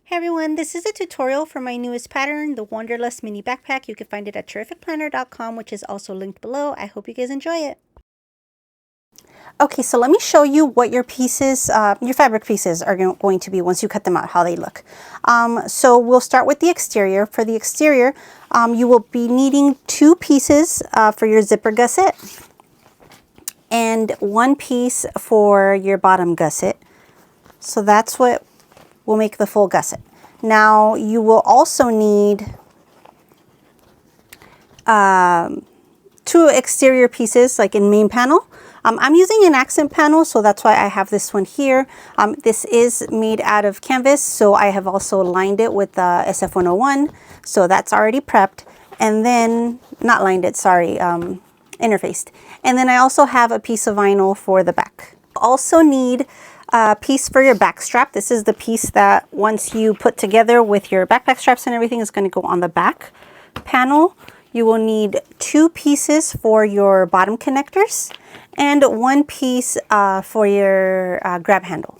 Hey everyone, this is a tutorial for my newest pattern, the Wanderlust mini backpack. You can find it at terrificplanner.com, which is also linked below. I hope you guys enjoy it. Okay, so let me show you what your pieces, your fabric pieces are going to be once you cut them out, how they look. So we'll start with the exterior. For the exterior, you will be needing 2 pieces for your zipper gusset and 1 piece for your bottom gusset. So that's what will make the full gusset. Now you will also need 2 exterior pieces, like in main panel. I'm using an accent panel, so that's why I have this one here. This is made out of canvas, so I have also lined it with SF101, so that's already prepped. And then, not lined it, sorry, interfaced. And then I also have a piece of vinyl for the back. Also need a piece for your back strap. This is the piece that once you put together with your backpack straps and everything is going to go on the back panel. You will need 2 pieces for your bottom connectors and 1 piece for your grab handle.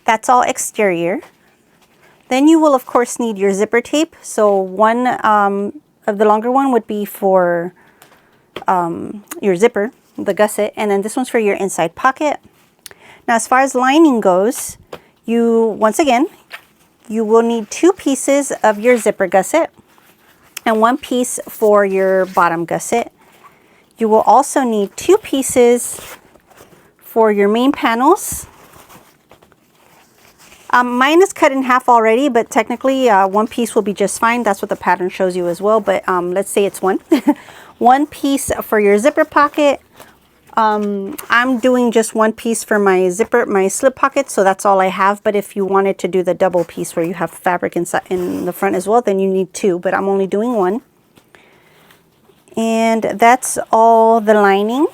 That's all exterior. Then you will of course need your zipper tape. So one of the longer one would be for your zipper, the gusset, and then this one's for your inside pocket. Now as far as lining goes, once again, you will need 2 pieces of your zipper gusset and 1 piece for your bottom gusset. You will also need 2 pieces for your main panels. Mine is cut in half already, but technically 1 piece will be just fine. That's what the pattern shows you as well, but let's say it's 1. 1 piece for your zipper pocket. I'm doing just 1 piece for my zipper, my slip pocket, so that's all I have. But if you wanted to do the double piece where you have fabric inside in the front as well, then you need 2, but I'm only doing 1. And that's all the lining.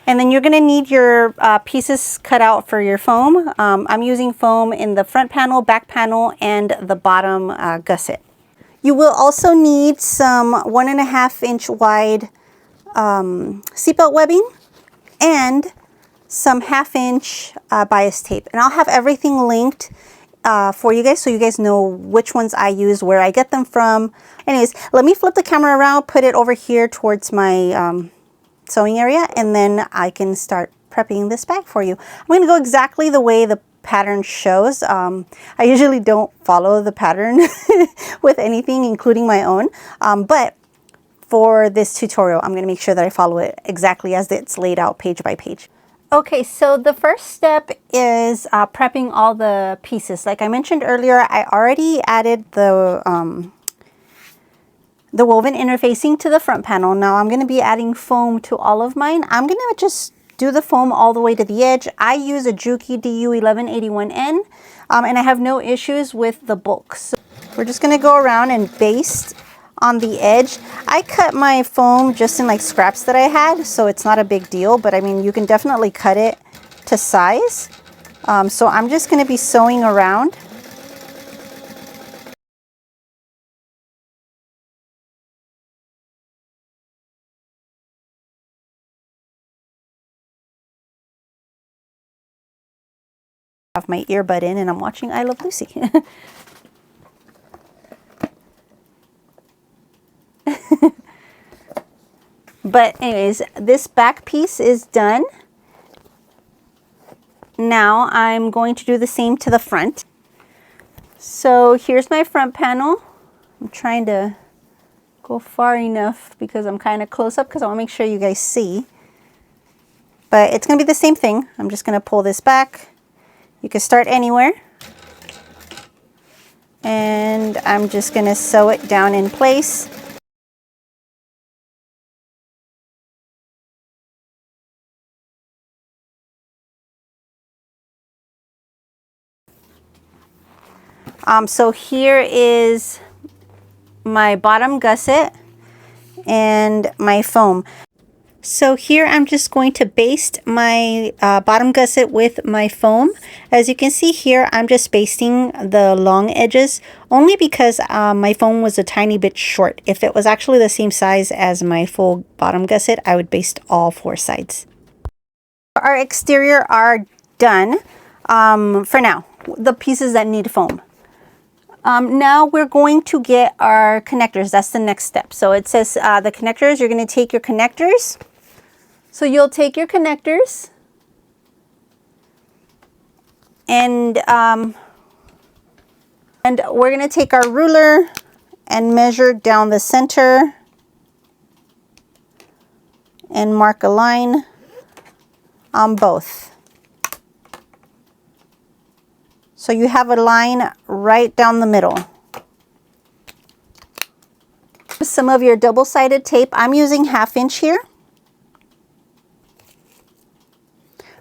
And then you're going to need your pieces cut out for your foam. I'm using foam in the front panel, back panel, and the bottom gusset. You will also need some 1.5 inch wide seatbelt webbing and some 1/2 inch bias tape. And I'll have everything linked for you guys so you guys know which ones I use, where I get them from. Anyways, let me flip the camera around, put it over here towards my sewing area, and then I can start prepping this bag for you. I'm going to go exactly the way the pattern shows. I usually don't follow the pattern with anything, including my own, but for this tutorial, I'm going to make sure that I follow it exactly as it's laid out page by page. Okay, so the first step is prepping all the pieces. Like I mentioned earlier, I already added the woven interfacing to the front panel. Now I'm going to be adding foam to all of mine. I'm going to just do the foam all the way to the edge. I use a Juki DU1181N, and I have no issues with the bulk. So we're just going to go around and baste on the edge. I cut my foam just in like scraps that I had, so it's not a big deal, but I mean, you can definitely cut it to size. So I'm just going to be sewing around. I have my earbud in and I'm watching I Love Lucy. But anyways, this back piece is done. Now I'm going to do the same to the front. So here's my front panel. I'm trying to go far enough because I'm kind of close up because I want to make sure you guys see. But it's going to be the same thing. I'm just going to pull this back. You can start anywhere. And I'm just going to sew it down in place. So here is my bottom gusset and my foam. So here I'm just going to baste my bottom gusset with my foam. As you can see here, I'm just basting the long edges only because my foam was a tiny bit short. If it was actually the same size as my full bottom gusset, I would baste all 4 sides. Our exterior are done for now, the pieces that need foam. Now we're going to get our connectors. That's the next step. So it says the connectors, you're going to take your connectors. So you'll take your connectors and we're going to take our ruler and measure down the center and mark a line on both. So you have a line right down the middle. Some of your double-sided tape. I'm using 1/2 inch here.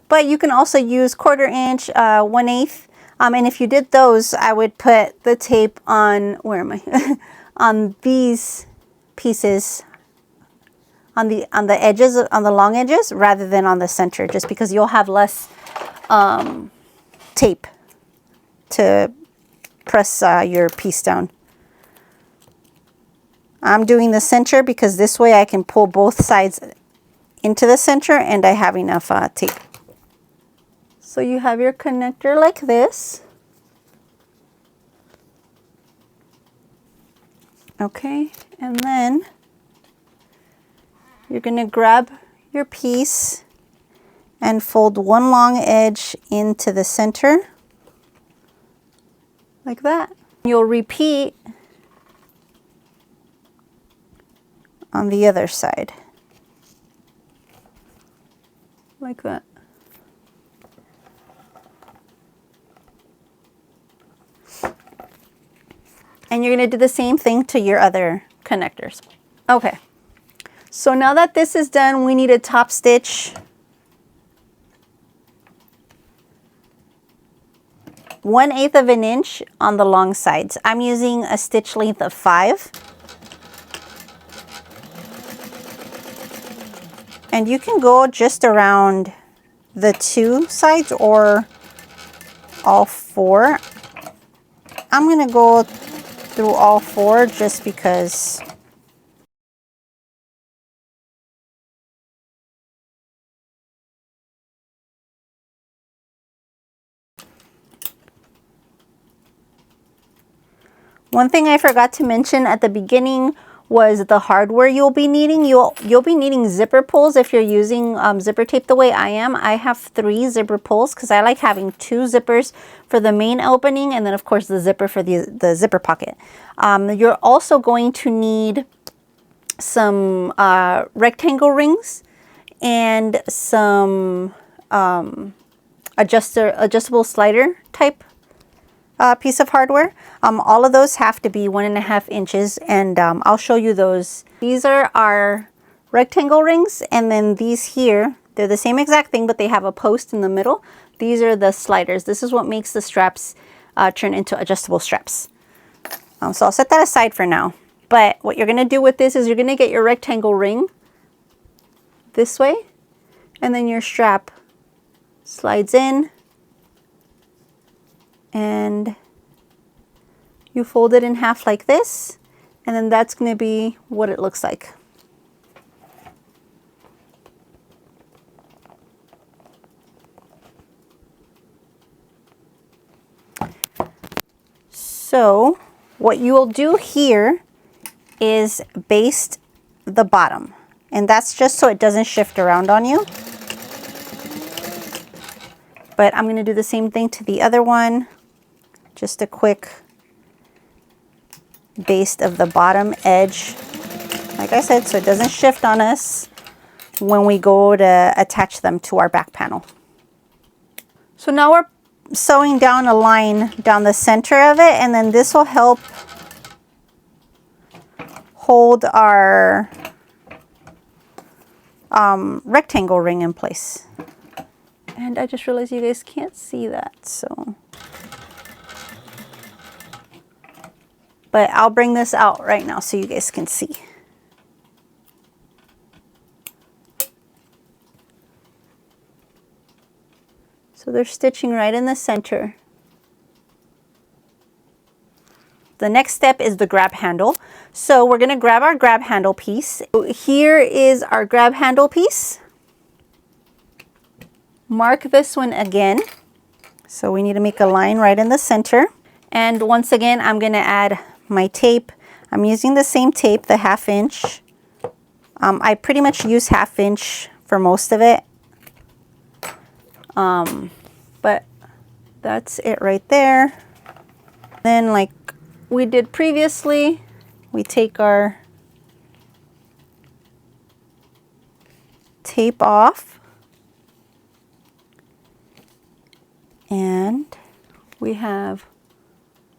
But you can also use 1/4 inch, 1/8. And if you did those, I would put the tape on, where am I? On these pieces, on the edges, on the long edges, rather than on the center, just because you'll have less tape to press your piece down. I'm doing the center because this way I can pull both sides into the center and I have enough tape. So you have your connector like this. Okay, and then you're going to grab your piece and fold one long edge into the center. Like that. You'll repeat on the other side. Like that. And you're going to do the same thing to your other connectors. Okay. So now that this is done, we need a top stitch. 1/8 of an inch on the long sides. I'm using a stitch length of 5. And you can go just around the 2 sides or all 4. I'm going to go through all 4 just because one thing I forgot to mention at the beginning was the hardware you'll be needing. You'll be needing zipper pulls if you're using zipper tape the way I am. I have 3 zipper pulls because I like having 2 zippers for the main opening and then of course the zipper for the zipper pocket. You're also going to need some rectangle rings and some adjustable slider type piece of hardware. All of those have to be 1.5 inches and I'll show you those. These are our rectangle rings and then these here, they're the same exact thing but they have a post in the middle. These are the sliders. This is what makes the straps turn into adjustable straps. So I'll set that aside for now. But what you're going to do with this is you're going to get your rectangle ring this way and then your strap slides in and you fold it in half like this and then that's going to be what it looks like. So what you will do here is baste the bottom and that's just so it doesn't shift around on you. But I'm going to do the same thing to the other one. Just a quick baste of the bottom edge, like I said, so it doesn't shift on us when we go to attach them to our back panel. So now we're sewing down a line down the center of it and then this will help hold our rectangle ring in place. And I just realized you guys can't see that, so. But I'll bring this out right now so you guys can see. So they're stitching right in the center. The next step is the grab handle. So we're going to grab our grab handle piece. Here is our grab handle piece. Mark this one again. So we need to make a line right in the center. And once again, I'm gonna add my tape. I'm using the same tape, the 1/2 inch. I pretty much use 1/2 inch for most of it. But that's it right there. Then like we did previously, we take our tape off and we have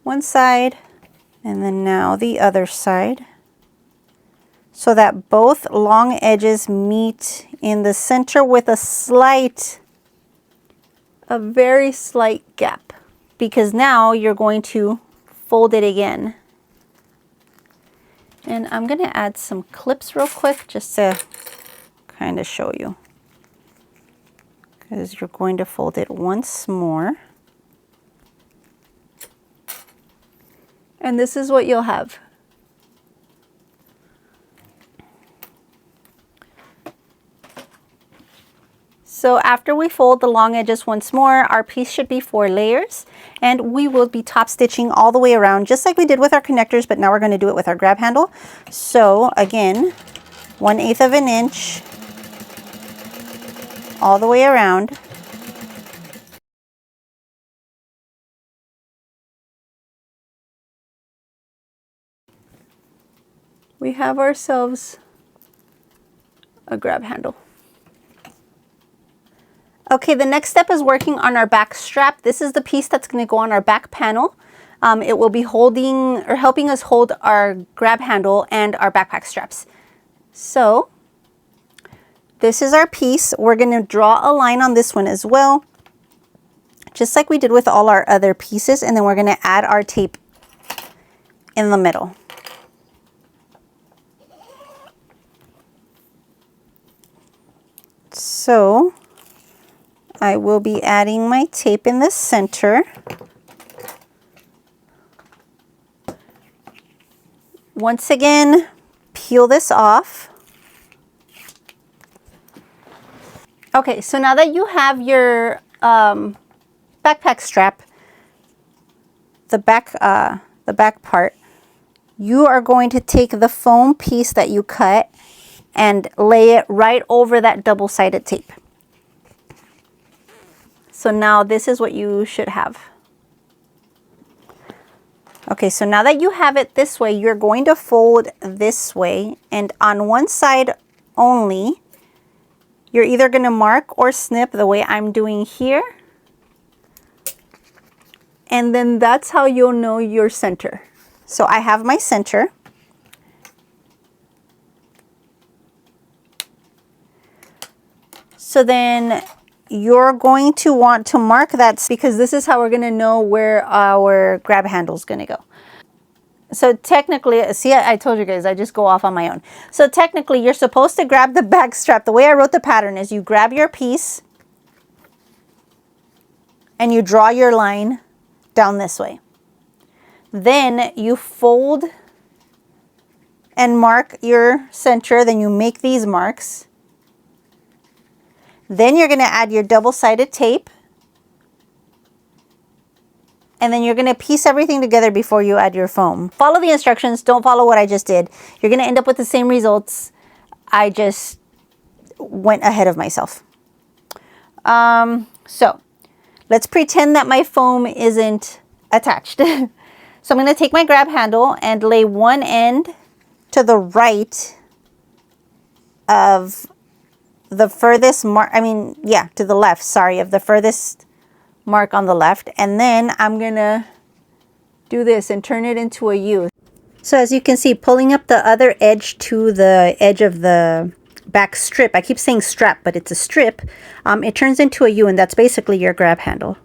one side and then now the other side so that both long edges meet in the center with a very slight gap, because now you're going to fold it again. And I'm going to add some clips real quick just to kind of show you, because you're going to fold it once more. And this is what you'll have. So after we fold the long edges once more, our piece should be 4 layers, and we will be top stitching all the way around, just like we did with our connectors, but now we're going to do it with our grab handle. So again, 1/8 of an inch all the way around. We have ourselves a grab handle. Okay, the next step is working on our back strap. This is the piece that's going to go on our back panel. It will be holding or helping us hold our grab handle and our backpack straps. So this is our piece. We're going to draw a line on this one as well, just like we did with all our other pieces, and then we're going to add our tape in the middle. So I will be adding my tape in the center. Once again, peel this off. Okay, so now that you have your backpack strap, the back part, you are going to take the foam piece that you cut and lay it right over that double-sided tape. So now this is what you should have. Okay, so now that you have it this way, you're going to fold this way, and on one side only, you're either going to mark or snip the way I'm doing here. And then that's how you'll know your center. So I have my center. So then you're going to want to mark that, because this is how we're going to know where our grab handle is going to go. So technically, see, I told you guys, I just go off on my own. So technically, you're supposed to grab the back strap. The way I wrote the pattern is you grab your piece and you draw your line down this way. Then you fold and mark your center. Then you make these marks. Then you're going to add your double-sided tape. And then you're going to piece everything together before you add your foam. Follow the instructions. Don't follow what I just did. You're going to end up with the same results. I just went ahead of myself. So let's pretend that my foam isn't attached. So I'm going to take my grab handle and lay one end to the right of the furthest mark. To the left, sorry, of the furthest mark on the left, and then I'm gonna do this and turn it into a U. So as you can see, pulling up the other edge to the edge of the back strip, I keep saying strap, but it's a strip, it turns into a U, and that's basically your grab handle.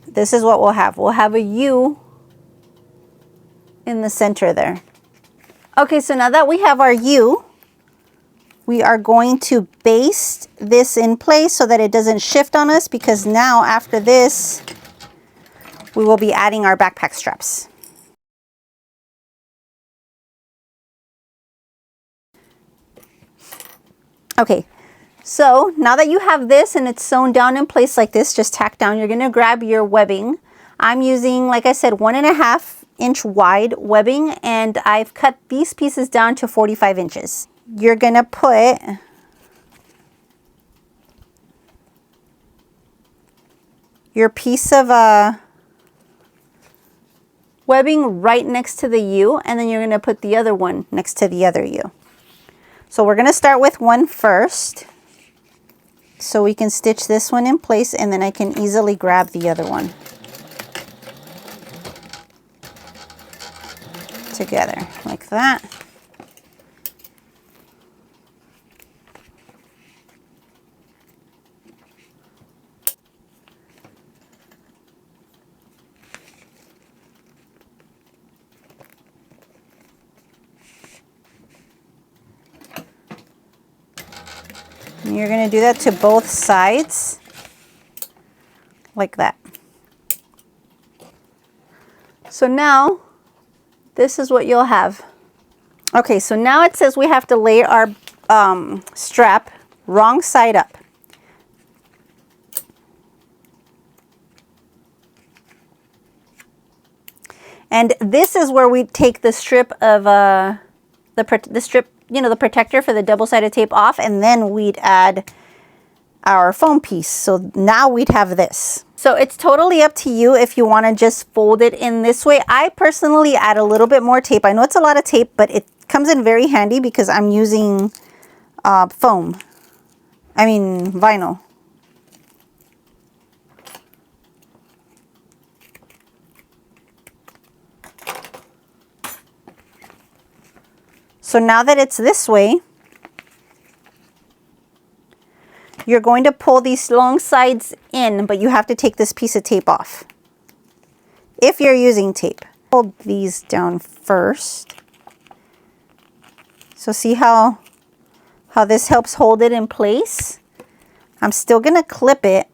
This is what we'll have. We'll have a U in the center there. Okay, so now that we have our U, we are going to baste this in place so that it doesn't shift on us, because now after this, we will be adding our backpack straps. Okay, So now that you have this and it's sewn down in place like this, just tack down, you're gonna grab your webbing. I'm using, like I said, 1.5 inch wide webbing, and I've cut these pieces down to 45 inches. You're gonna put your piece of webbing right next to the U, and then you're gonna put the other one next to the other U. So we're gonna start with one first, so we can stitch this one in place, and then I can easily grab the other one together like that. And you're going to do that to both sides like that. So now this is what you'll have. Okay, so now it says we have to lay our strap wrong side up. And this is where we take the strip of the strip, you know, the protector for the double-sided tape off, and then we'd add our foam piece. So now we'd have this. So it's totally up to you if you want to just fold it in this way. I personally add a little bit more tape. I know it's a lot of tape, but it comes in very handy because I'm using vinyl. So now that it's this way, you're going to pull these long sides in, but you have to take this piece of tape off if you're using tape. Hold these down first. So see how this helps hold it in place? I'm still going to clip it.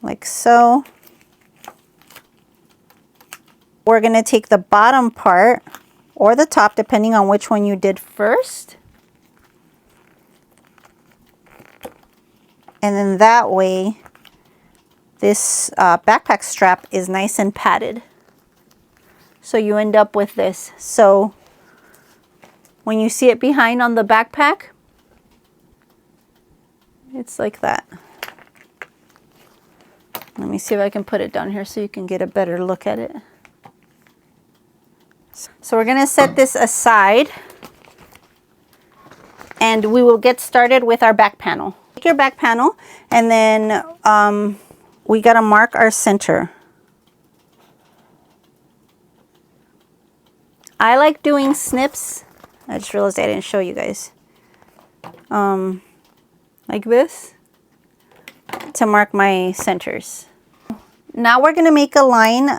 Like so. We're going to take the bottom part or the top, depending on which one you did first. And then that way, this backpack strap is nice and padded. So you end up with this. So when you see it behind on the backpack, it's like that. Let me see if I can put it down here so you can get a better look at it. So we're going to set this aside, and we will get started with our back panel. Take your back panel, and then we got to mark our center. I like doing snips. I just realized I didn't show you guys. Like this, to mark my centers. Now we're going to make a line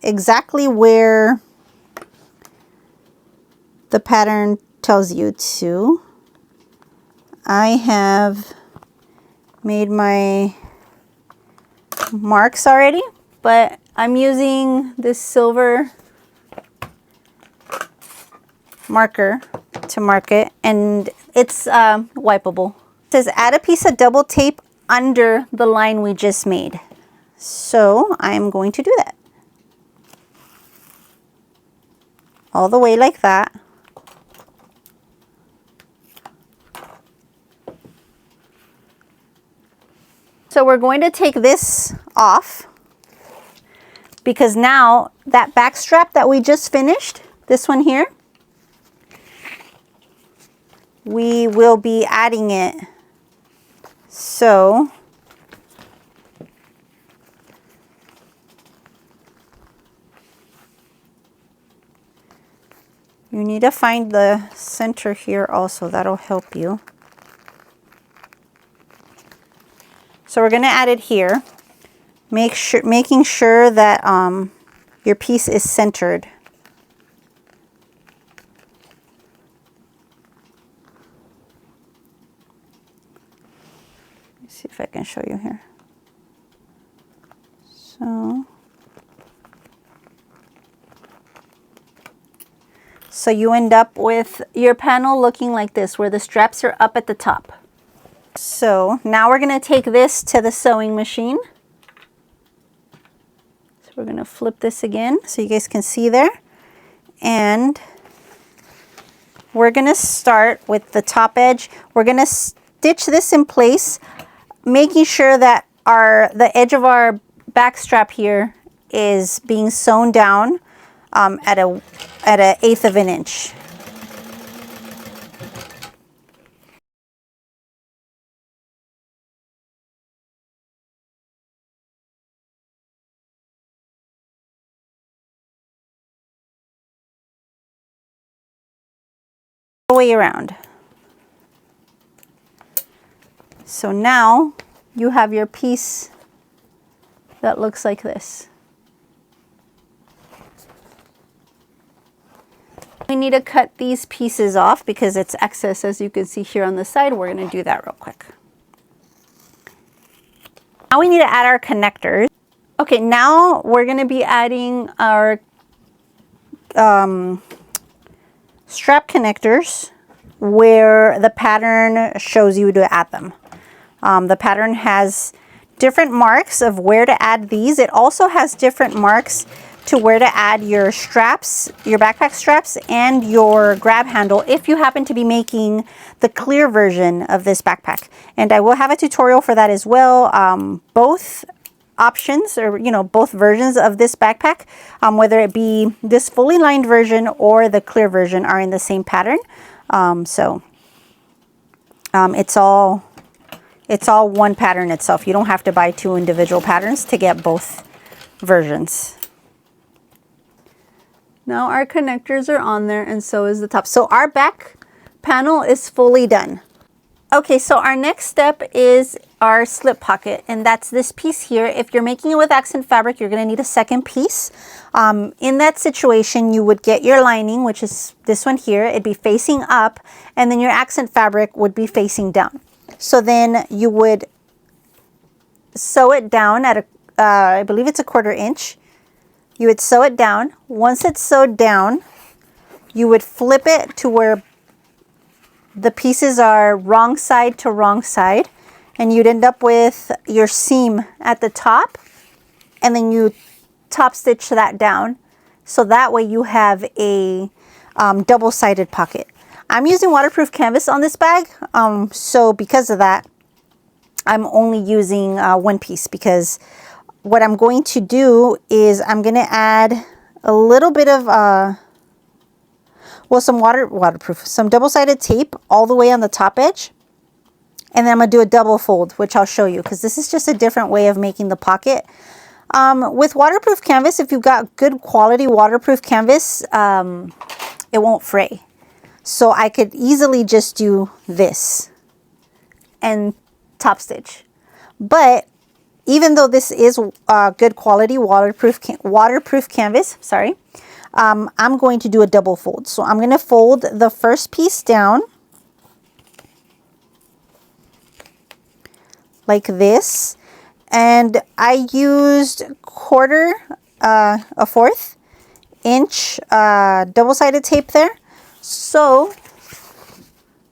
exactly where the pattern tells you to. I have made my marks already, but I'm using this silver marker to mark it, and it's wipeable. It says add a piece of double tape under the line we just made. So I'm going to do that. All the way like that. So we're going to take this off, because now that back strap that we just finished, this one here, we will be adding it. So you need to find the center here also. That'll help you. So we're going to add it here. Making sure that your piece is centered. Let me see if I can show you here. So you end up with your panel looking like this, where the straps are up at the top. So now we're going to take this to the sewing machine. So we're going to flip this again so you guys can see there. And we're going to start with the top edge. We're going to stitch this in place, making sure that the edge of our back strap here is being sewn down at an 1/8 of an inch. The way around. So now you have your piece that looks like this. We need to cut these pieces off because it's excess, as you can see here on the side. We're going to do that real quick. Now we need to add our connectors. Okay, now we're going to be adding our strap connectors where the pattern shows you to add them. The pattern has different marks of where to add these. It also has different marks to where to add your straps, your backpack straps, and your grab handle if you happen to be making the clear version of this backpack. And I will have a tutorial for that as well. Both options, or both versions of this backpack, whether it be this fully lined version or the clear version, are in the same pattern. It's all one pattern itself. You don't have to buy 2 individual patterns to get both versions. Now our connectors are on there, and so is the top. So our back panel is fully done. Okay, so our next step is our slip pocket, and that's this piece here. If you're making it with accent fabric, you're going to need a second piece. In that situation, you would get your lining, which is this one here. It'd be facing up, and then your accent fabric would be facing down. So then you would sew it down at I believe it's a 1/4 inch. You would sew it down. Once it's sewed down, you would flip it to where the pieces are wrong side to wrong side, and you'd end up with your seam at the top, and then you top stitch that down, so that way you have a double-sided pocket. I'm using waterproof canvas on this bag, so because of that, I'm only using one piece, because what I'm going to do is I'm going to add a little bit of some some double-sided tape all the way on the top edge, and then I'm going to do a double fold, which I'll show you, because this is just a different way of making the pocket. With waterproof canvas, if you've got good quality waterproof canvas, it won't fray. So I could easily just do this and top stitch. But even though this is good quality waterproof canvas, sorry, I'm going to do a double fold. So I'm going to fold the first piece down like this, and I used a 1/4 inch double-sided tape there, so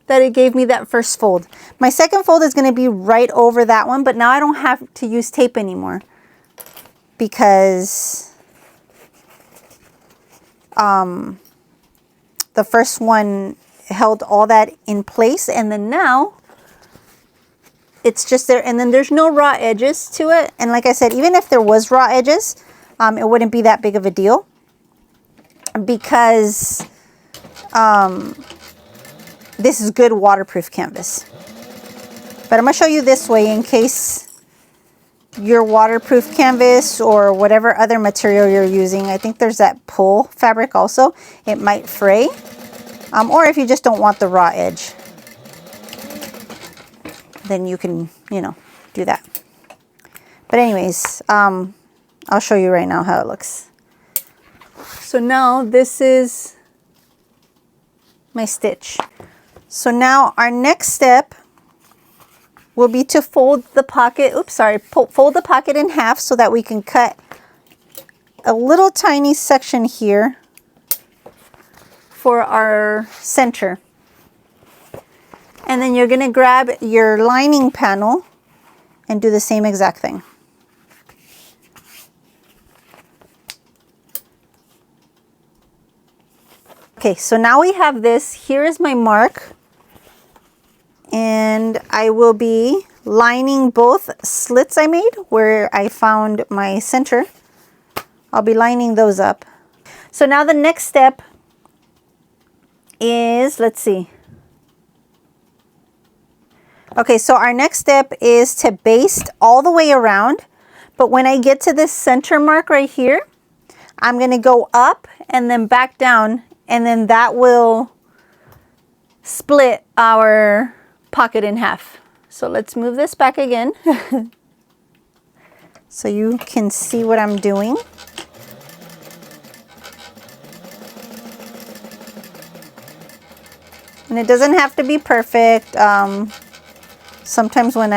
that it gave me that first fold. My second fold is going to be right over that one, but now I don't have to use tape anymore, because the first one held all that in place, and then now it's just there, and then there's no raw edges to it. And like I said, even if there was raw edges, it wouldn't be that big of a deal, because this is good waterproof canvas. But I'm going to show you this way in case your waterproof canvas or whatever other material you're using, I think there's that pull fabric also, it might fray. Or if you just don't want the raw edge, then you can, do that. But anyways, I'll show you right now how it looks. So now this is my stitch. So now our next step will be to fold the pocket, fold the pocket in half so that we can cut a little tiny section here for our center. And then you're gonna grab your lining panel and do the same exact thing. Okay, so now we have this. Here is my mark. And I will be lining both slits I made where I found my center. I'll be lining those up. So now the next step is, let's see. Okay, so our next step is to baste all the way around. But when I get to this center mark right here, I'm gonna go up and then back down, and then that will split our pocket in half. So let's move this back again so you can see what I'm doing. And it doesn't have to be perfect. Sometimes when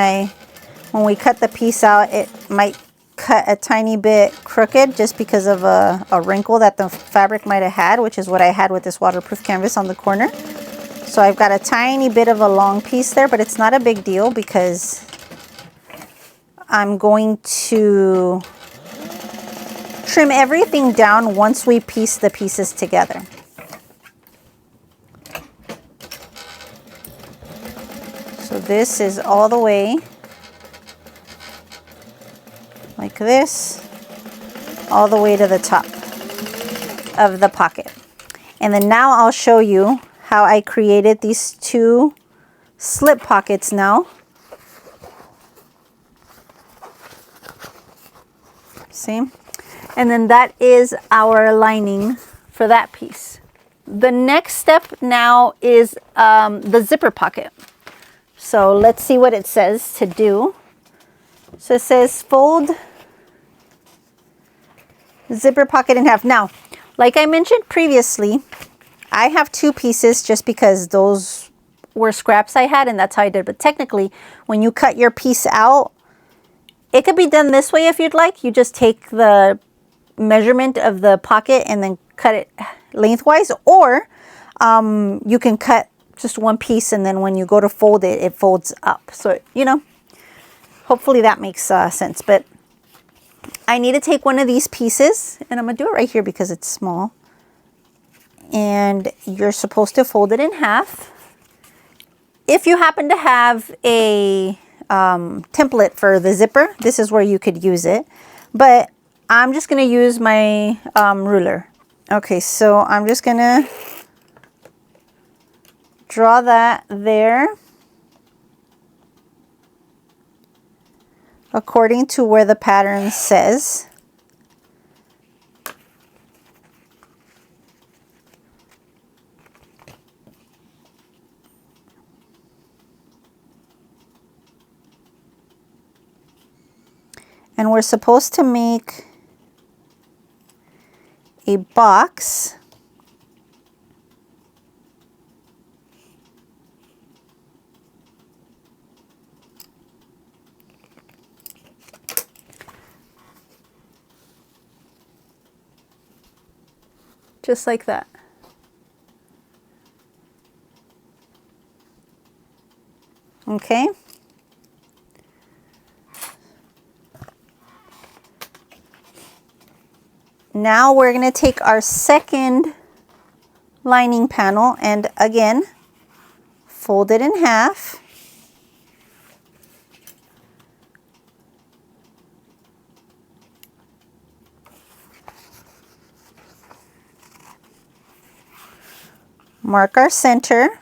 we cut the piece out, it might cut a tiny bit crooked just because of a wrinkle that the fabric might have had, which is what I had with this waterproof canvas on the corner. So I've got a tiny bit of a long piece there, but it's not a big deal because I'm going to trim everything down once we piece the pieces together. So this is all the way like this, all the way to the top of the pocket. And then now I'll show you how I created these two slip pockets now. See? And then that is our lining for that piece. The next step now is the zipper pocket. So let's see what it says to do. So it says fold zipper pocket in half. Now, like I mentioned previously, I have two pieces just because those were scraps I had and that's how I did. But technically, when you cut your piece out, it could be done this way if you'd like. You just take the measurement of the pocket and then cut it lengthwise, or you can cut just one piece and then when you go to fold it, it folds up. So, you know, hopefully that makes sense. But I need to take one of these pieces and I'm gonna do it right here because it's small. And you're supposed to fold it in half. If you happen to have a template for the zipper, this is where you could use it. But I'm just gonna use my ruler. Okay, so I'm just gonna draw that there according to where the pattern says. And we're supposed to make a box just like that. Okay. Now we're going to take our second lining panel and again fold it in half. Mark our center.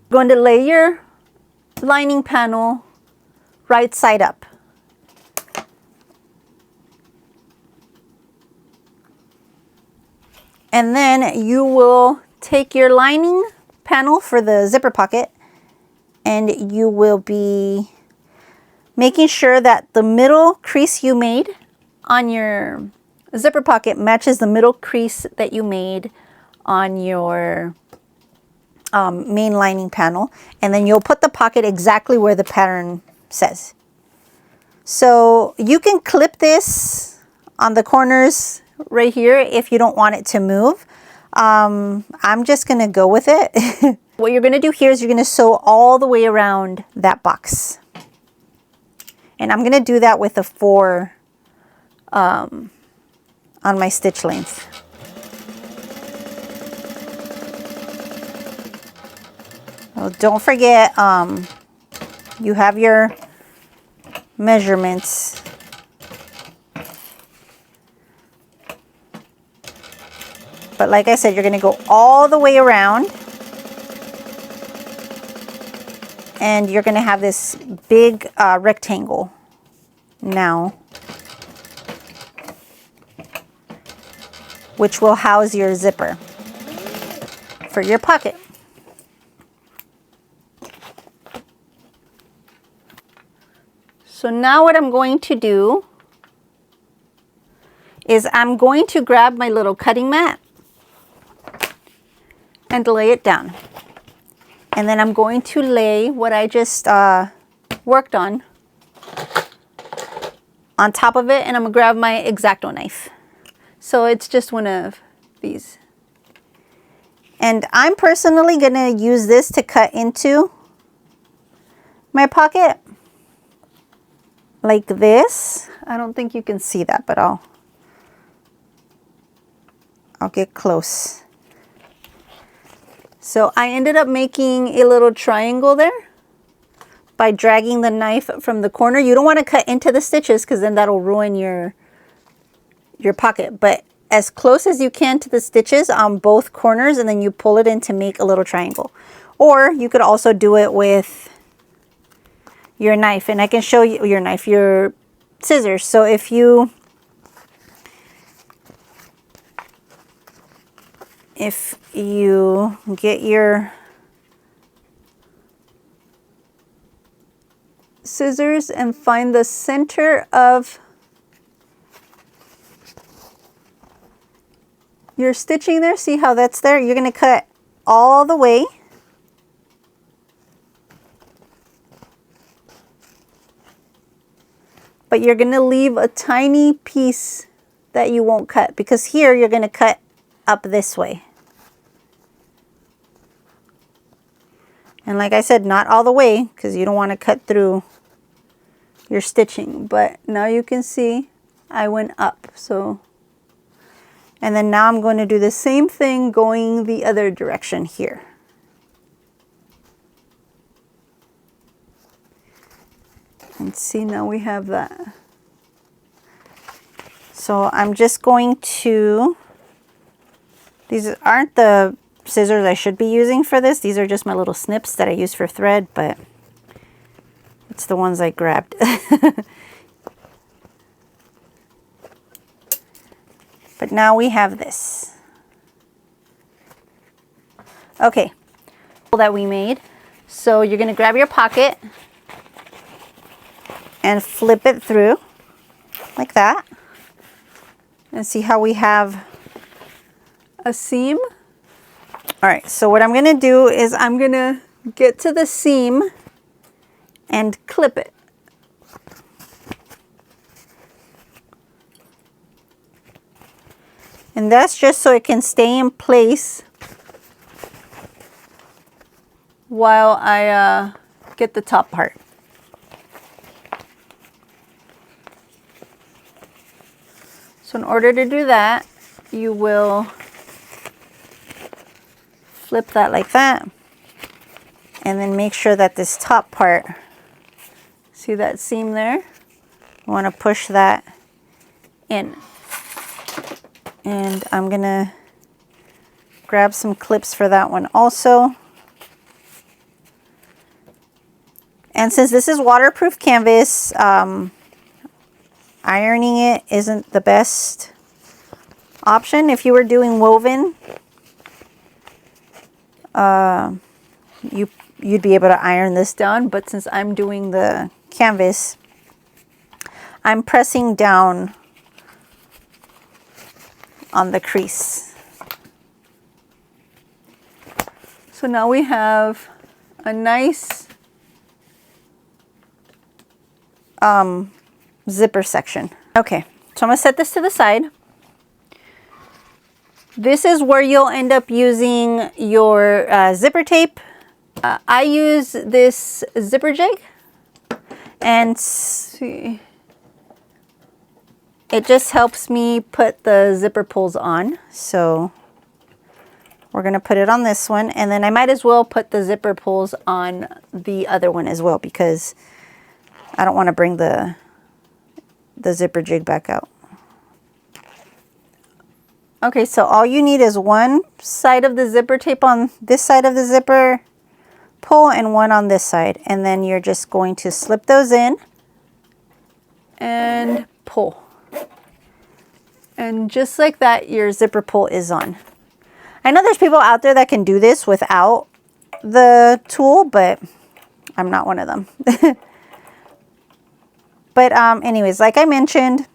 Going to lay your lining panel right side up. And then you will take your lining panel for the zipper pocket and you will be making sure that the middle crease you made on your zipper pocket matches the middle crease that you made on your main lining panel. And then you'll put the pocket exactly where the pattern says. So you can clip this on the corners right here if you don't want it to move. I'm just gonna go with it. What you're gonna do here is you're gonna sew all the way around that box. And I'm gonna do that with a 4 on my stitch length. Well, don't forget, you have your measurements. But like I said, you're gonna go all the way around. And you're gonna have this big rectangle now, which will house your zipper for your pocket. So now what I'm going to do is I'm going to grab my little cutting mat and lay it down. And then I'm going to lay what I just worked on top of it, and I'm gonna grab my X-Acto knife. So it's just one of these. And I'm personally gonna use this to cut into my pocket like this. I don't think you can see that, but I'll get close. So I ended up making a little triangle there by dragging the knife from the corner. You don't want to cut into the stitches because then that'll ruin your pocket. But as close as you can to the stitches on both corners, and then you pull it in to make a little triangle. Or you could also do it with your knife. And I can show you your scissors. So if you get your scissors and find the center of your stitching there, see how that's there? You're going to cut all the way. But you're going to leave a tiny piece that you won't cut, because here you're going to cut up this way. And like I said, not all the way, because you don't want to cut through your stitching. But now you can see I went up. So, and then now I'm going to do the same thing going the other direction here. And see, now we have that. So I'm just going to, these aren't the scissors I should be using for this. These are just my little snips that I use for thread, but it's the ones I grabbed. But now we have this. Okay, that we made. So you're going to grab your pocket and flip it through like that. And see how we have a seam? All right, so what I'm gonna do is I'm gonna get to the seam and clip it. And that's just so it can stay in place while I get the top part. So in order to do that, you will flip that like that, and then make sure that this top part, see that seam there? You want to push that in. And I'm gonna grab some clips for that one also. And since this is waterproof canvas, ironing it isn't the best option. If you were doing woven, you'd be able to iron this down, but since I'm doing the canvas, I'm pressing down on the crease. So now we have a nice zipper section. Okay, So I'm gonna set this to the side. This is where you'll end up using your zipper tape. I use this zipper jig, and see, it just helps me put the zipper pulls on. So we're gonna put it on this one, and then I might as well put the zipper pulls on the other one as well, because I don't want to bring the zipper jig back out. Okay, so all you need is one side of the zipper tape on this side of the zipper pull and one on this side. And then you're just going to slip those in and pull. And just like that, your zipper pull is on. I know there's people out there that can do this without the tool, but I'm not one of them. But anyways, like I mentioned,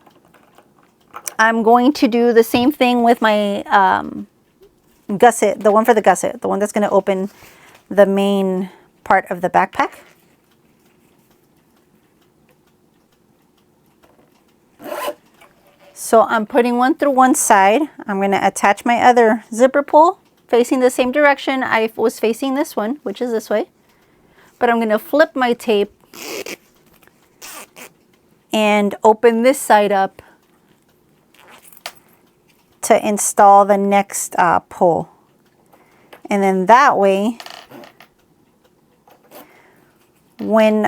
I'm going to do the same thing with my gusset, the one for the gusset, the one that's going to open the main part of the backpack. So I'm putting one through one side. I'm going to attach my other zipper pull facing the same direction I was facing this one, which is this way. But I'm going to flip my tape and open this side up to install the next pull. And then that way, when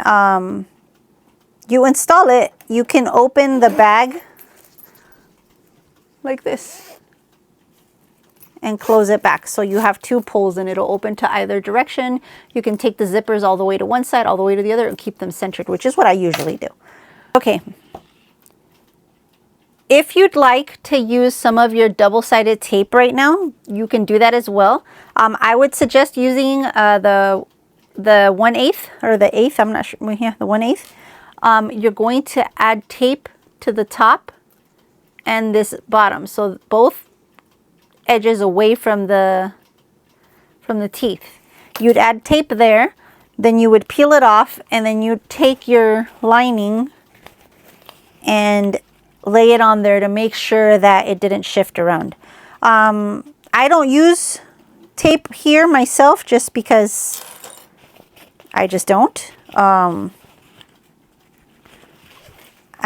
you install it, you can open the bag like this and close it back. So you have two pulls and it'll open to either direction. You can take the zippers all the way to one side, all the way to the other, and keep them centered, which is what I usually do. Okay. If you'd like to use some of your double-sided tape right now, you can do that as well. I would suggest using the 1/8 or the 1/8. I'm not sure. Yeah, the 1/8. You're going to add tape to the top and this bottom, so both edges away from the teeth. You'd add tape there, then you would peel it off, and then you'd take your lining and lay it on there to make sure that it didn't shift around. I don't use tape here myself just because I just don't.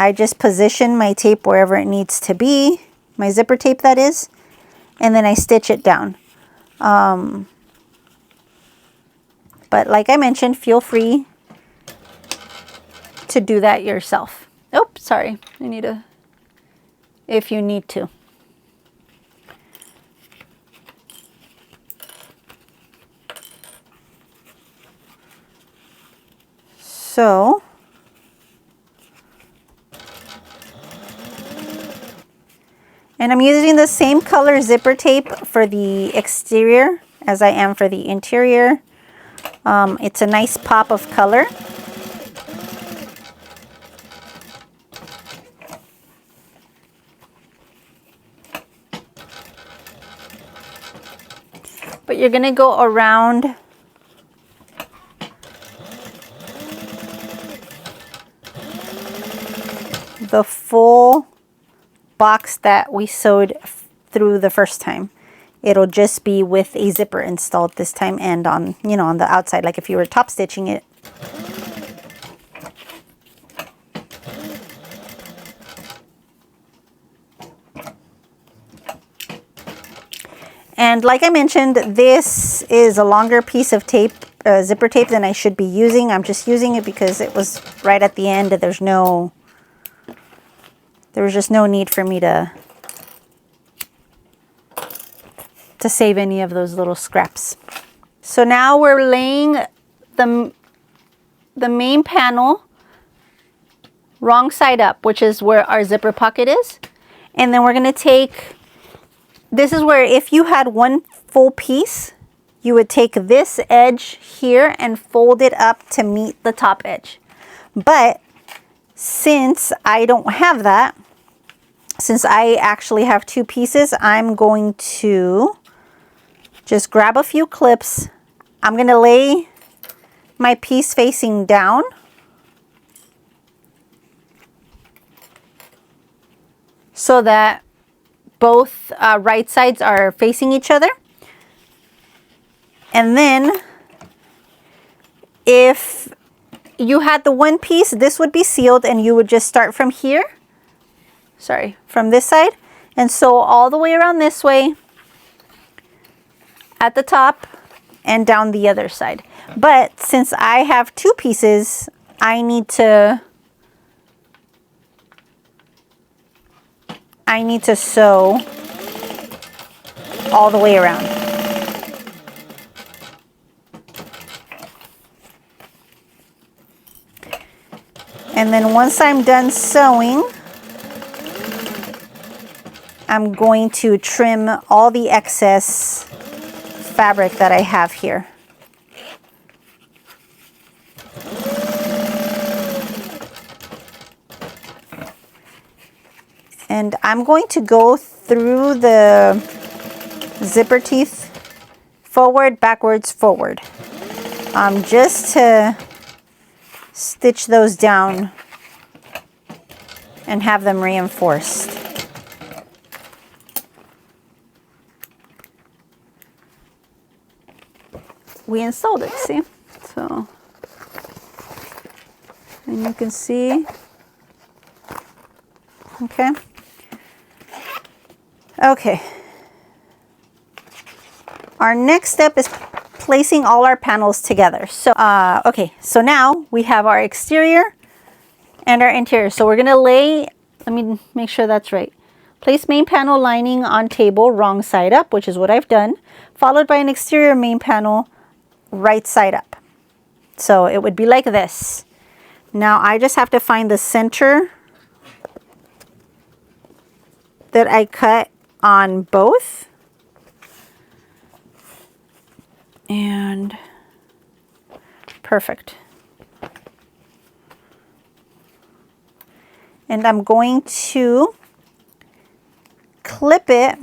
I just position my tape wherever it needs to be, my zipper tape that is, and then I stitch it down. But like I mentioned, feel free to do that yourself. Oh, sorry, I need a, if you need to. So, and I'm using the same color zipper tape for the exterior as I am for the interior. It's a nice pop of color. But you're going to go around the full box that we sewed through the first time. It'll just be with a zipper installed this time, and on, you know, on the outside, like if you were top stitching it. And like I mentioned, this is a longer piece of tape, zipper tape, than I should be using. I'm just using it because it was right at the end. There was just no need for me to save any of those little scraps. So now we're laying the main panel wrong side up, which is where our zipper pocket is. And then we're going to take, this is where if you had one full piece, you would take this edge here and fold it up to meet the top edge. But since I don't have that, since I actually have two pieces, I'm going to just grab a few clips. I'm going to lay my piece facing down. so that both right sides are facing each other. And then if you had the one piece, this would be sealed and you would just start from here. Sorry, from this side. And sew all the way around this way at the top and down the other side. But since I have two pieces, I need to sew all the way around. And then once I'm done sewing, I'm going to trim all the excess fabric that I have here. And I'm going to go through the zipper teeth forward, backwards, forward, just to stitch those down and have them reinforced. We installed it, see? So, and you can see, okay. Okay. Our next step is placing all our panels together. So, okay, so now we have our exterior and our interior. So we're gonna lay, let me make sure that's right. Place main panel lining on table, wrong side up, which is what I've done, followed by an exterior main panel, right side up. So it would be like this. Now I just have to find the center that I cut on both. And perfect. And I'm going to clip it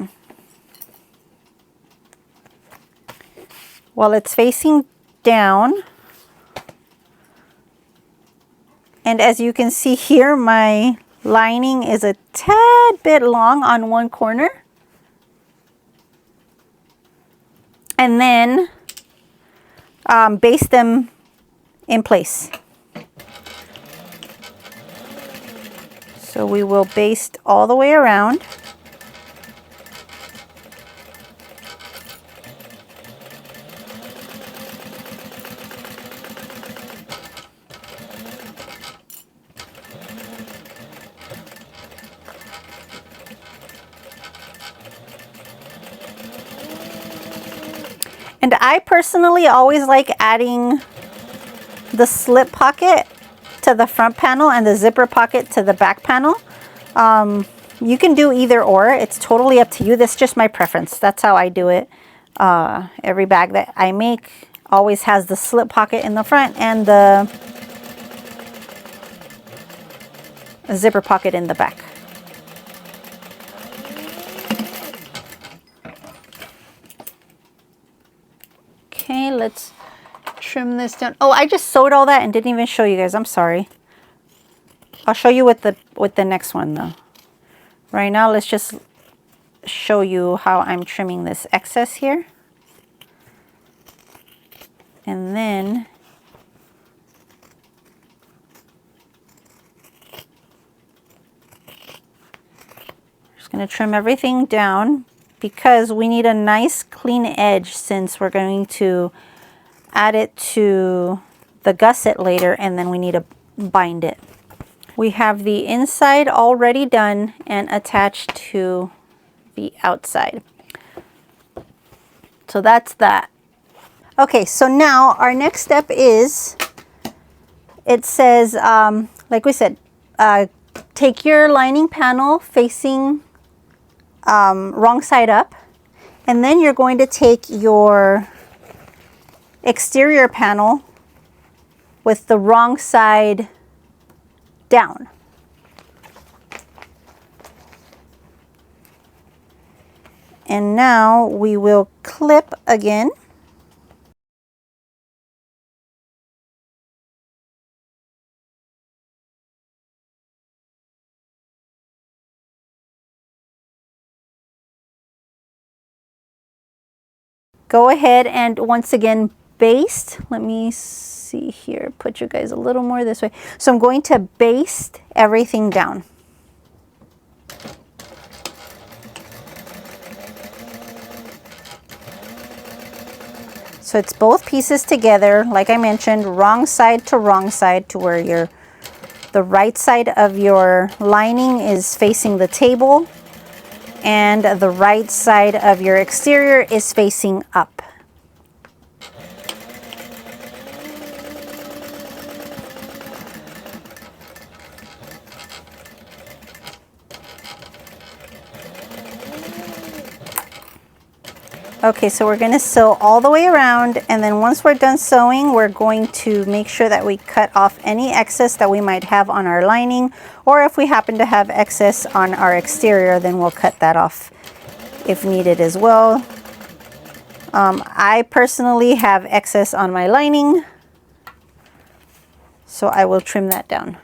while it's facing down. And as you can see here, my lining is a tad bit long on one corner. And then baste them in place. So we will baste all the way around. And I personally always like adding the slip pocket to the front panel and the zipper pocket to the back panel. You can do either or. It's totally up to you. That's just my preference. That's how I do it. Every bag that I make always has the slip pocket in the front and the zipper pocket in the back. Okay, let's trim this down. Oh, I just sewed all that and didn't even show you guys. I'm sorry. I'll show you with the next one though. Right now, let's just show you how I'm trimming this excess here. And then just going to trim everything down because we need a nice clean edge since we're going to add it to the gusset later and then we need to bind it. We have the inside already done and attached to the outside. So that's that. Okay, so now our next step is, it says, like we said, take your lining panel facing wrong side up, and then you're going to take your exterior panel with the wrong side down. And now we will clip again. go ahead and once again baste. Let me see here, put you guys a little more this way. So I'm going to baste everything down. So it's both pieces together, like I mentioned, wrong side to where the right side of your lining is facing the table and the right side of your exterior is facing up. Okay, so we're going to sew all the way around, and then once we're done sewing, we're going to make sure that we cut off any excess that we might have on our lining, or if we happen to have excess on our exterior, then we'll cut that off if needed as well. I personally have excess on my lining, so I will trim that down.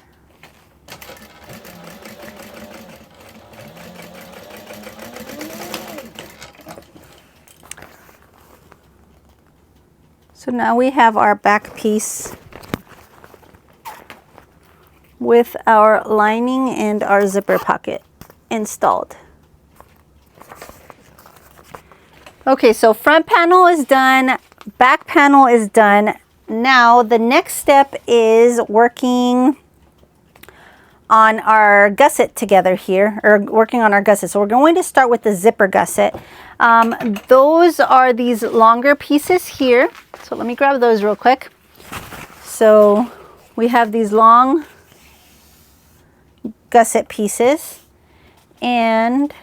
So now we have our back piece with our lining and our zipper pocket installed. Okay, so front panel is done, back panel is done. Now the next step is working on our gusset together here, or working on our gusset. So we're going to start with the zipper gusset. Those are these longer pieces here. So let me grab those real quick. So we have these long gusset pieces, and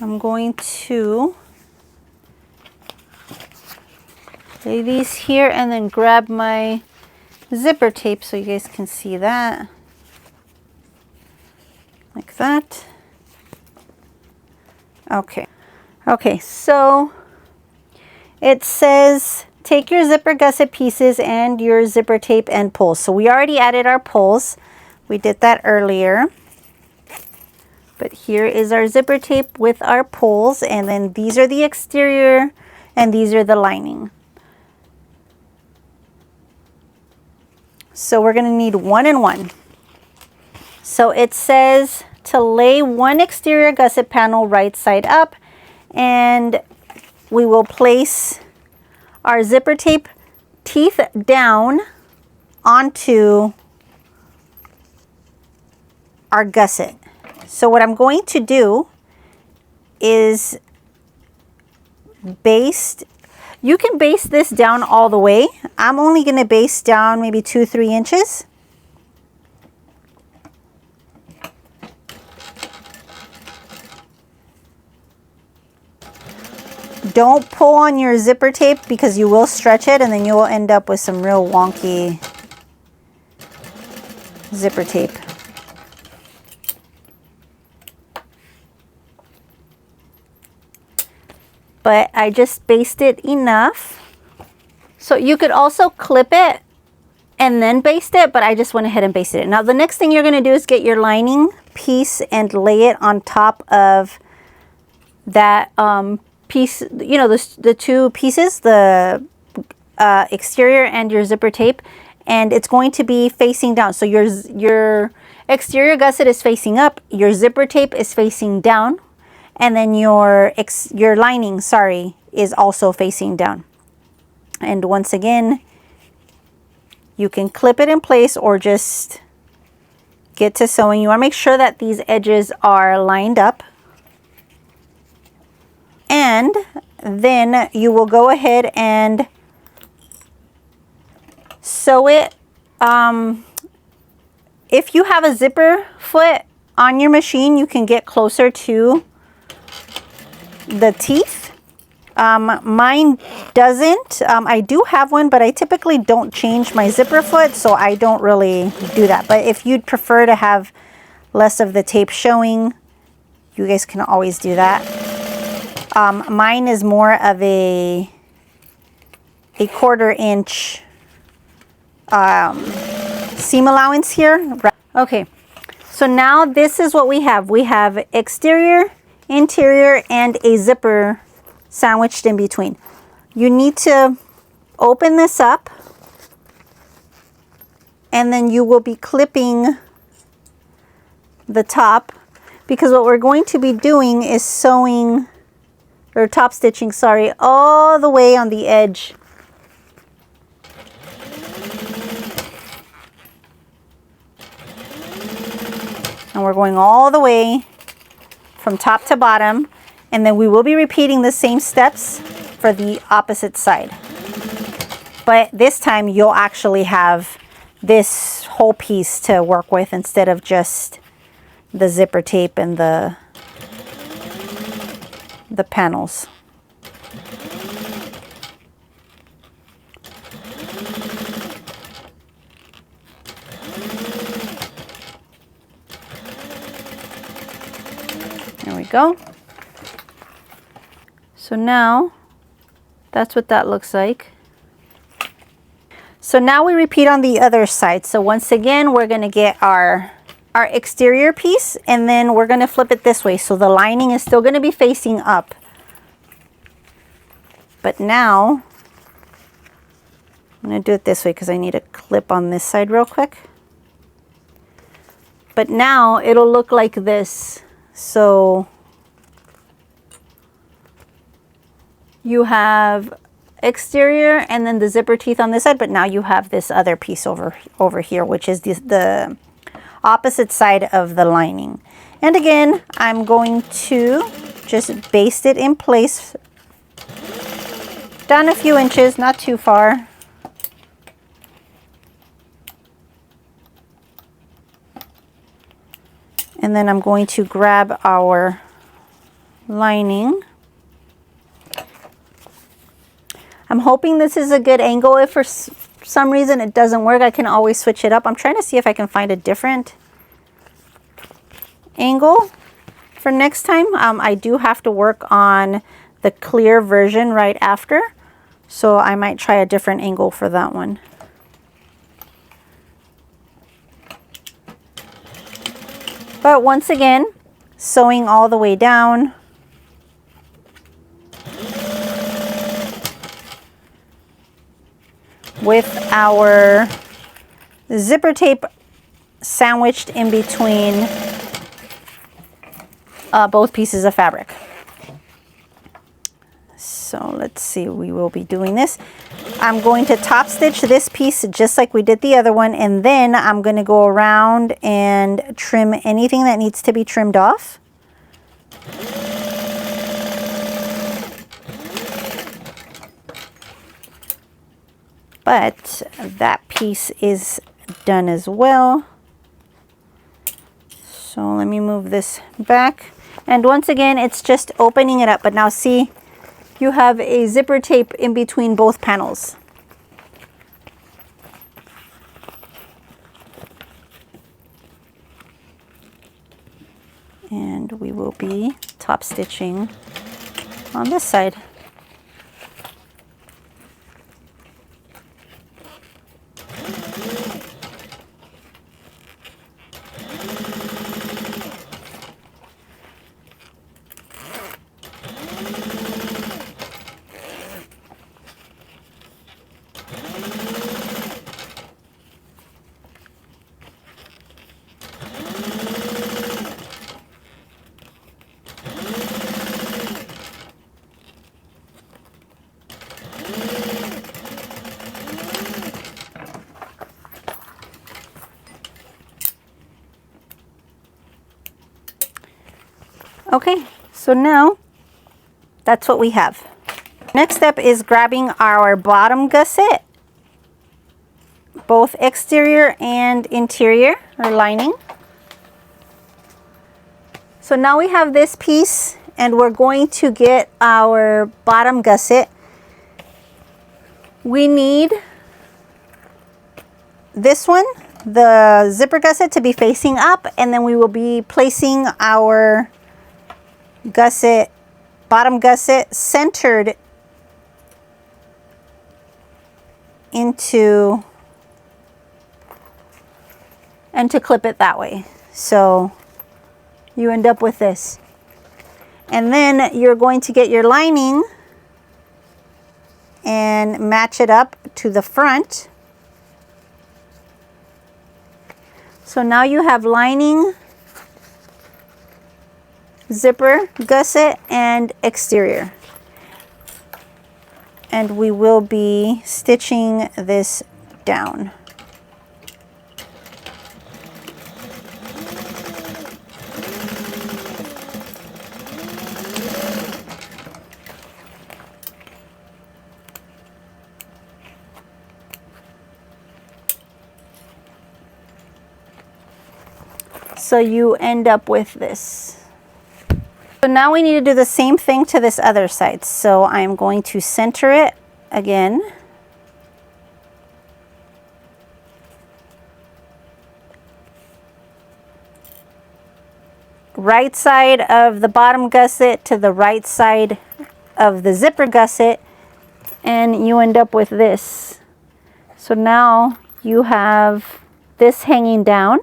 I'm going to lay these here and then grab my zipper tape so you guys can see that. Like that. Okay. Okay, so it says take your zipper gusset pieces and your zipper tape and pulls. So we already added our pulls. We did that earlier. But here is our zipper tape with our pulls, and then these are the exterior and these are the lining. So we're going to need 1 and 1. So it says to lay one exterior gusset panel right side up, and we will place our zipper tape teeth down onto our gusset. So what I'm going to do is baste. You can baste this down all the way. I'm only going to baste down maybe 2-3 inches. Don't pull on your zipper tape because you will stretch it and then you will end up with some real wonky zipper tape. But I just basted enough. So you could also clip it and then baste it, but I just went ahead and basted it. Now the next thing you're going to do is get your lining piece and lay it on top of that piece, you know, the two pieces, the exterior and your zipper tape, and it's going to be facing down. So your exterior gusset is facing up, your zipper tape is facing down, and then your lining, sorry, is also facing down. And once again, you can clip it in place or just get to sewing. You want to make sure that these edges are lined up. And then you will go ahead and sew it. If you have a zipper foot on your machine, you can get closer to the teeth. Mine doesn't. I do have one, but I typically don't change my zipper foot, so I don't really do that. But if you'd prefer to have less of the tape showing, you guys can always do that. Mine is more of a 1/4 inch seam allowance here. Okay, so now this is what we have. We have exterior interior, and a zipper sandwiched in between. You need to open this up, and then you will be clipping the top, because what we're going to be doing is sewing, or top stitching, sorry, all the way on the edge. And we're going all the way from top to bottom, and then we will be repeating the same steps for the opposite side. But this time you'll actually have this whole piece to work with instead of just the zipper tape and the panels. There we go. So now that's what that looks like. So now we repeat on the other side. So once again, we're going to get our exterior piece, and then we're going to flip it this way. So the lining is still going to be facing up. But now I'm going to do it this way because I need a clip on this side real quick. But now it'll look like this. So you have exterior and then the zipper teeth on this side, but now you have this other piece over here, which is the opposite side of the lining. And again, I'm going to just baste it in place down a few inches, not too far. And then I'm going to grab our lining. I'm hoping this is a good angle. If for some reason it doesn't work, I can always switch it up. I'm trying to see if I can find a different angle for next time. I do have to work on the clear version right after, so I might try a different angle for that one. But once again, sewing all the way down. With our zipper tape sandwiched in between both pieces of fabric. So let's see, we will be doing this. I'm going to top stitch this piece just like we did the other one, and then I'm going to go around and trim anything that needs to be trimmed off. But that piece is done as well. So let me move this back. And once again, it's just opening it up. But now see, you have a zipper tape in between both panels. And we will be top stitching on this side. Okay, so now that's what we have. Next step is grabbing our bottom gusset, both exterior and interior or lining. So now we have this piece, and we're going to get our bottom gusset. We need this one, the zipper gusset, to be facing up, and then we will be placing our gusset, bottom gusset, centered into, and to clip it that way. So you end up with this. And then you're going to get your lining and match it up to the front. So now you have lining, zipper, gusset, and exterior. And we will be stitching this down. So you end up with this. So now we need to do the same thing to this other side. So I'm going to center it again. Right side of the bottom gusset to the right side of the zipper gusset, and you end up with this. So now you have this hanging down.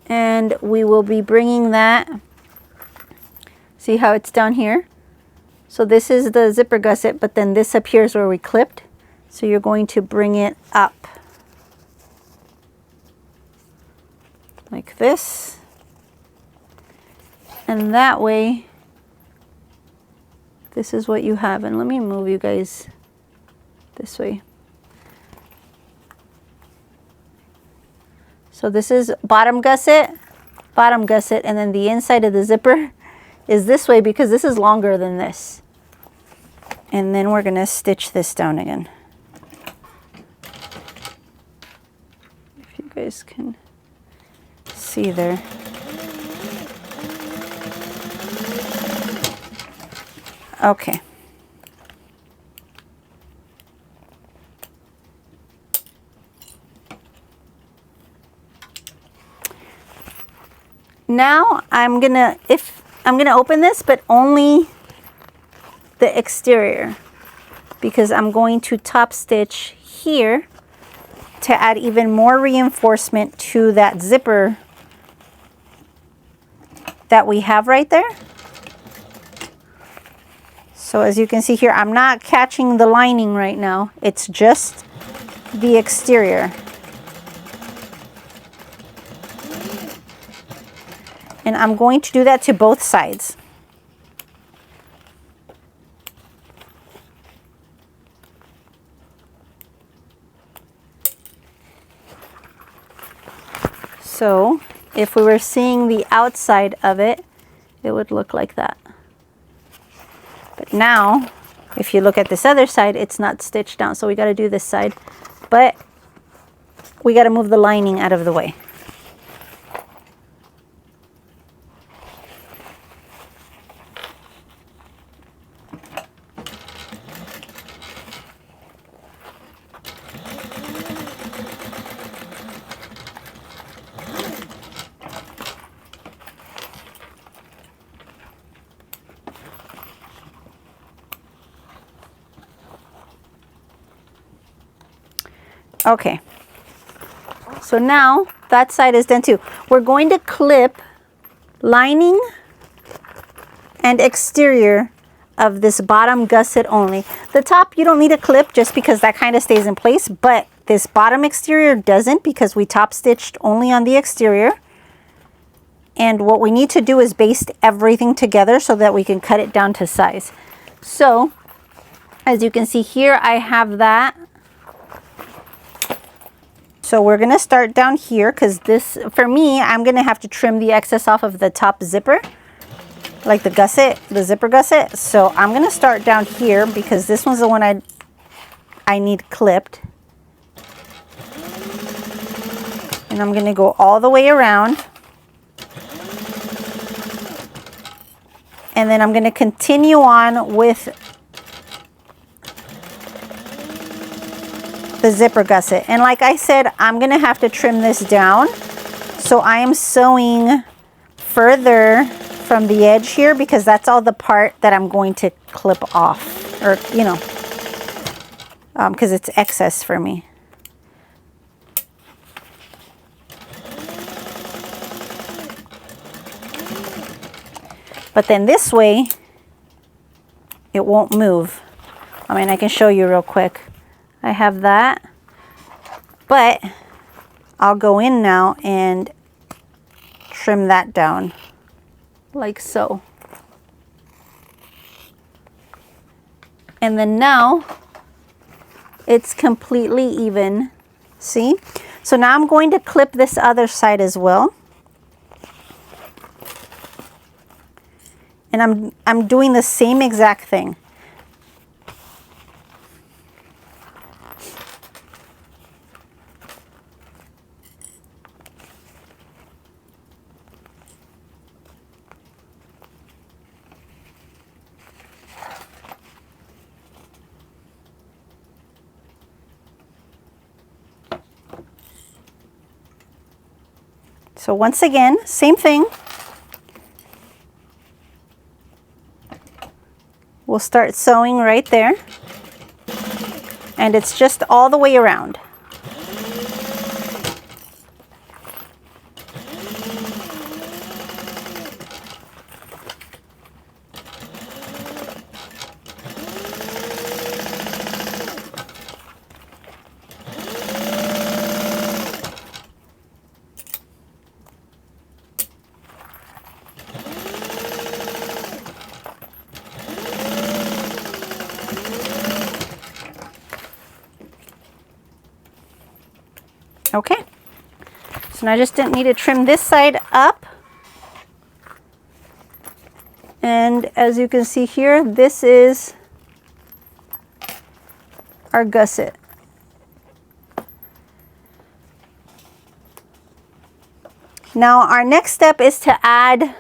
And we will be bringing that, see how it's down here? So this is the zipper gusset, but then this up here is where we clipped. So you're going to bring it up like this. And that way, this is what you have. And let me move you guys this way. So this is bottom gusset, and then the inside of the zipper is this way because this is longer than this. And then we're going to stitch this down again. If you guys can see there. Okay. Now I'm gonna open this, but only the exterior, because I'm going to top stitch here to add even more reinforcement to that zipper that we have right there. So as you can see here, I'm not catching the lining right now. It's just the exterior. And I'm going to do that to both sides. So if we were seeing the outside of it, it would look like that. But now, if you look at this other side, it's not stitched down. So we got to do this side, but we got to move the lining out of the way. Okay, so now that side is done too. We're going to clip lining and exterior of this bottom gusset only. The top you don't need a clip just because that kind of stays in place, but this bottom exterior doesn't because we top stitched only on the exterior. And what we need to do is baste everything together so that we can cut it down to size. So as you can see here, I have that. So we're going to start down here because this, for me, I'm going to have to trim the excess off of the top zipper, like the gusset, the zipper gusset. So I'm going to start down here because this one's the one I need clipped. And I'm going to go all the way around. And then I'm going to continue on with the zipper gusset. And like I said, I'm going to have to trim this down. So I am sewing further from the edge here because that's all the part that I'm going to clip off, or you know, because it's excess for me. But then this way, it won't move. I mean, I can show you real quick. I have that, but I'll go in now and trim that down like so. And then now it's completely even. See? So now I'm going to clip this other side as well. And I'm doing the same exact thing. So once again, same thing. We'll start sewing right there. And it's just all the way around. Okay, so now I just didn't need to trim this side up. And as you can see here, this is our gusset. Now our next step is to add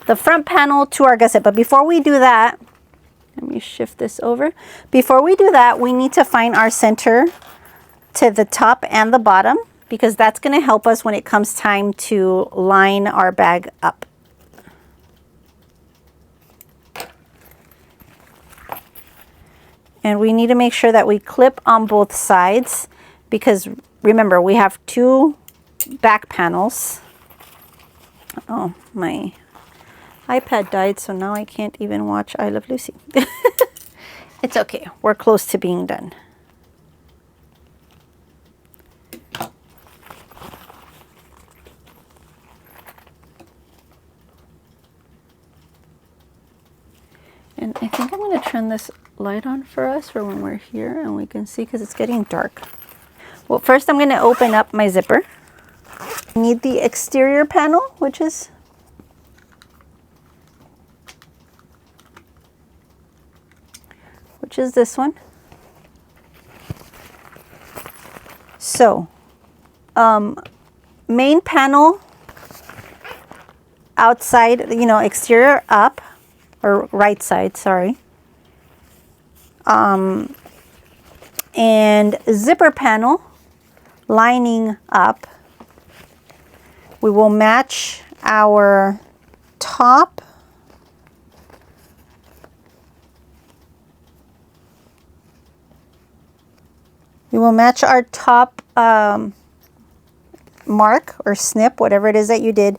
the front panel to our gusset. But before we do that, let me shift this over. Before we do that, we need to find our center to the top and the bottom, because that's going to help us when it comes time to line our bag up. And we need to make sure that we clip on both sides, because remember, we have two back panels. Oh, my iPad died, so now I can't even watch I Love Lucy. It's okay, we're close to being done. And I think I'm going to turn this light on for us for when we're here and we can see, because it's getting dark. Well, first I'm going to open up my zipper. I need the exterior panel, which is this one. So, main panel outside, exterior up. Or right side, sorry. And zipper panel lining up. We will match our top. We will match our top mark or snip, whatever it is that you did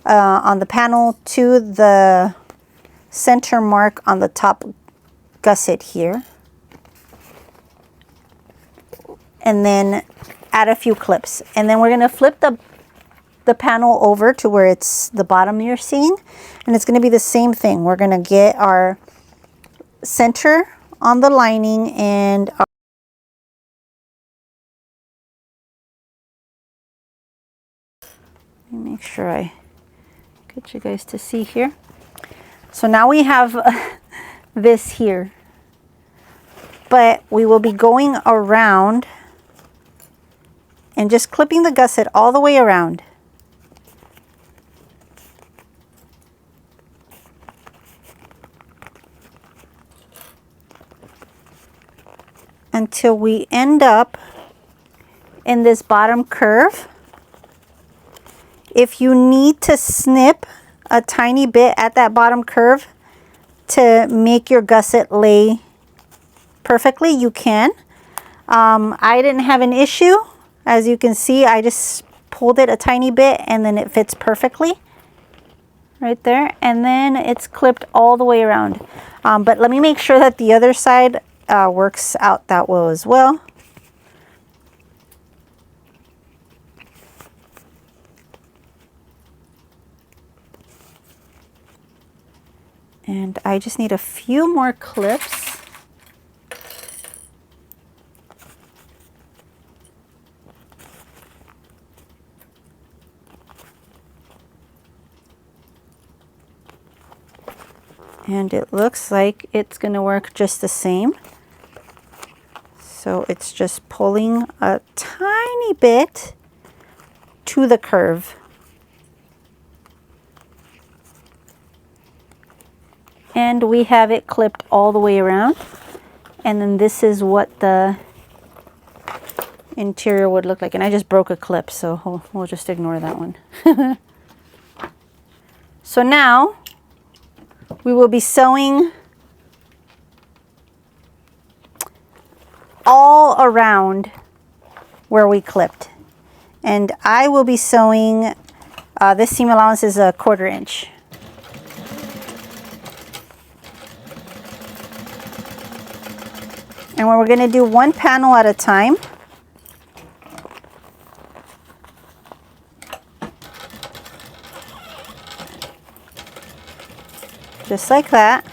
on the panel, to the center mark on the top gusset here, and then add a few clips, and then we're going to flip the panel over to where it's the bottom you're seeing, and it's going to be the same thing. We're going to get our center on the lining and let me make sure I get you guys to see here. So now we have this here, but we will be going around and just clipping the gusset all the way around. Until we end up in this bottom curve. If you need to snip a tiny bit at that bottom curve to make your gusset lay perfectly, you can. I didn't have an issue. As you can see, I just pulled it a tiny bit and then it fits perfectly. right there, and then it's clipped all the way around. But let me make sure that the other side works out that well as well. And I just need a few more clips. And it looks like it's going to work just the same. So it's just pulling a tiny bit to the curve. And we have it clipped all the way around. And then this is what the interior would look like. And I just broke a clip, so we'll just ignore that one. So now we will be sewing all around where we clipped. And I will be sewing, this seam allowance is 1/4 inch. And we're going to do one panel at a time. Just like that.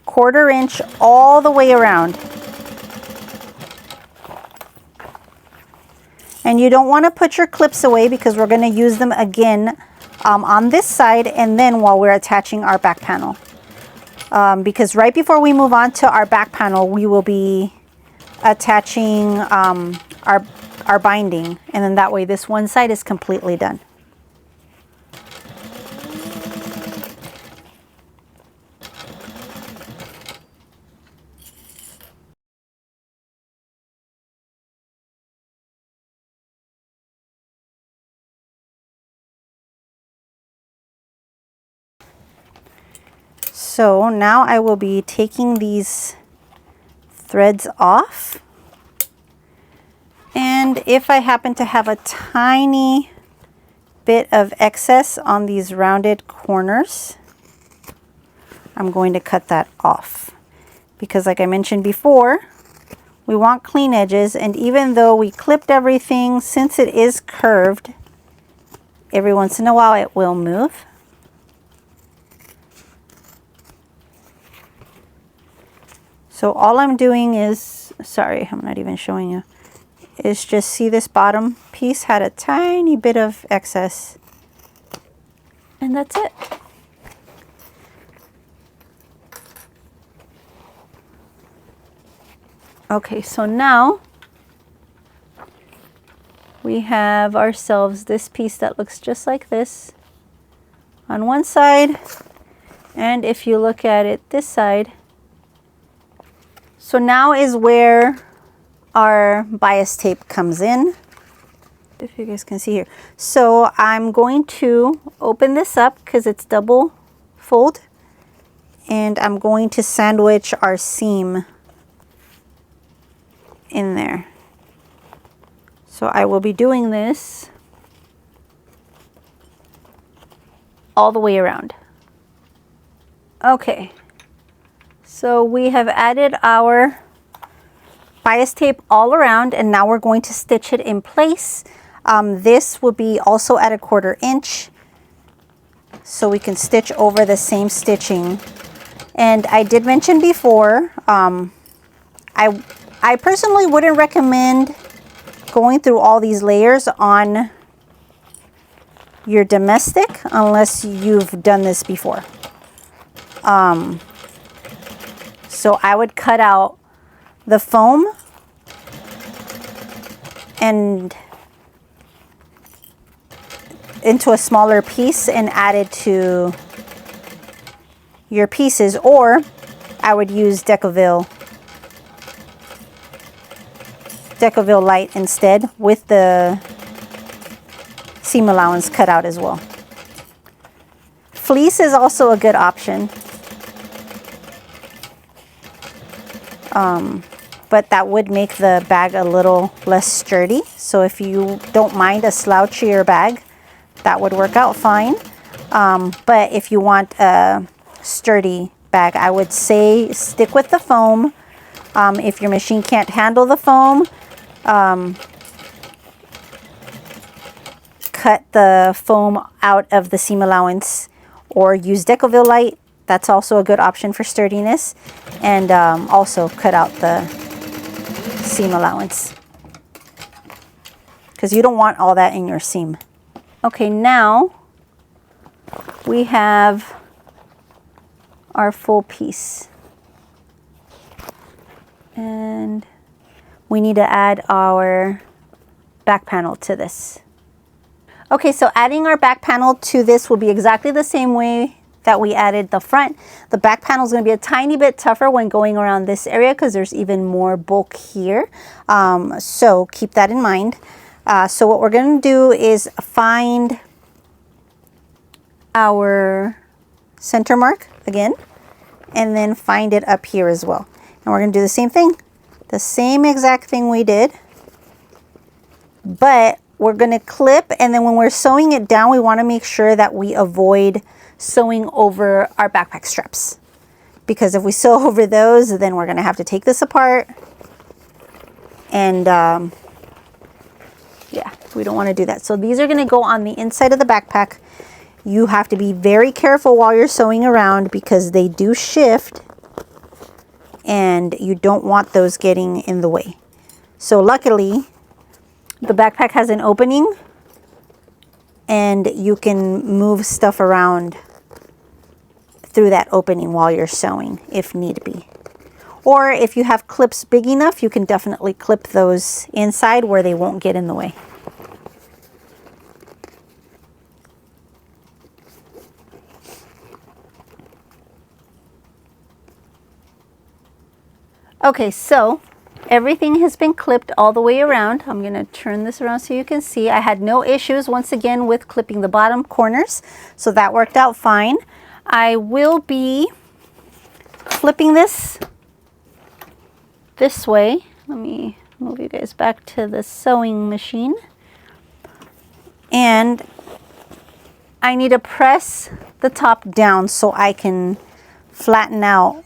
1/4 inch all the way around. And you don't want to put your clips away because we're going to use them again on this side and then while we're attaching our back panel. Because right before we move on to our back panel, we will be attaching our binding, and then that way this one side is completely done. So now I will be taking these threads off. And if I happen to have a tiny bit of excess on these rounded corners, I'm going to cut that off. Because like I mentioned before, we want clean edges, and even though we clipped everything, since it is curved, every once in a while it will move. So all I'm doing is, sorry, I'm not even showing you, is just see this bottom piece had a tiny bit of excess. And that's it. Okay, so now we have ourselves this piece that looks just like this on one side. And if you look at it this side, so now is where our bias tape comes in, if you guys can see here. So I'm going to open this up because it's double fold, and I'm going to sandwich our seam in there. So I will be doing this all the way around. Okay. So we have added our bias tape all around, and now we're going to stitch it in place. This will be also at 1/4 inch, so we can stitch over the same stitching. And I did mention before, I personally wouldn't recommend going through all these layers on your domestic unless you've done this before. So I would cut out the foam and into a smaller piece and add it to your pieces, or I would use Decovil Light instead with the seam allowance cut out as well. Fleece is also a good option. But that would make the bag a little less sturdy. So if you don't mind a slouchier bag, that would work out fine. But if you want a sturdy bag, I would say stick with the foam. If your machine can't handle the foam, cut the foam out of the seam allowance or use Decovil light. That's also a good option for sturdiness. And also cut out the seam allowance, because you don't want all that in your seam. Okay, now we have our full piece. And we need to add our back panel to this. Okay, so adding our back panel to this will be exactly the same way that we added the front. The back panel is going to be a tiny bit tougher when going around this area because there's even more bulk here. So keep that in mind. So what we're going to do is find our center mark again, and then find it up here as well. And we're going to do the same thing, the same exact thing we did, but we're going to clip, and then when we're sewing it down, we want to make sure that we avoid sewing over our backpack straps, because if we sew over those, then we're going to have to take this apart, and yeah, we don't want to do that. So these are going to go on the inside of the backpack. You have to be very careful while you're sewing around because they do shift, and you don't want those getting in the way. So luckily, the backpack has an opening, and you can move stuff around through that opening while you're sewing if need be. Or if you have clips big enough, you can definitely clip those inside where they won't get in the way. Okay, so everything has been clipped all the way around. I'm going to turn this around so you can see. I had no issues once again with clipping the bottom corners, so that worked out fine. I will be flipping this way. Let me move you guys back to the sewing machine. And I need to press the top down so I can flatten out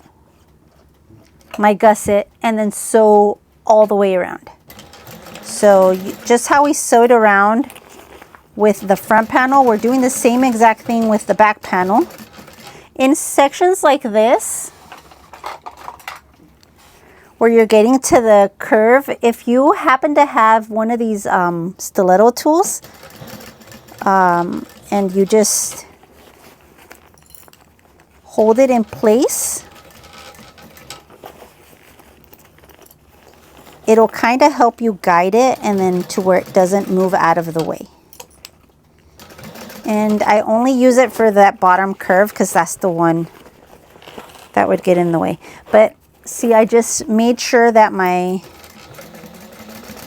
my gusset and then sew all the way around. So just how we sewed around with the front panel, we're doing the same exact thing with the back panel. In sections like this, where you're getting to the curve, if you happen to have one of these stiletto tools, and you just hold it in place, it'll kind of help you guide it and then to where it doesn't move out of the way. And I only use it for that bottom curve because that's the one that would get in the way. But see, I just made sure that my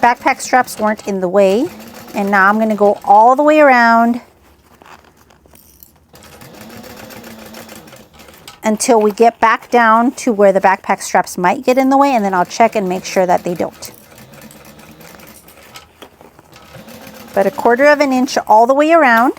backpack straps weren't in the way. And now I'm going to go all the way around until we get back down to where the backpack straps might get in the way, and then I'll check and make sure that they don't. But 1/4 of an inch all the way around.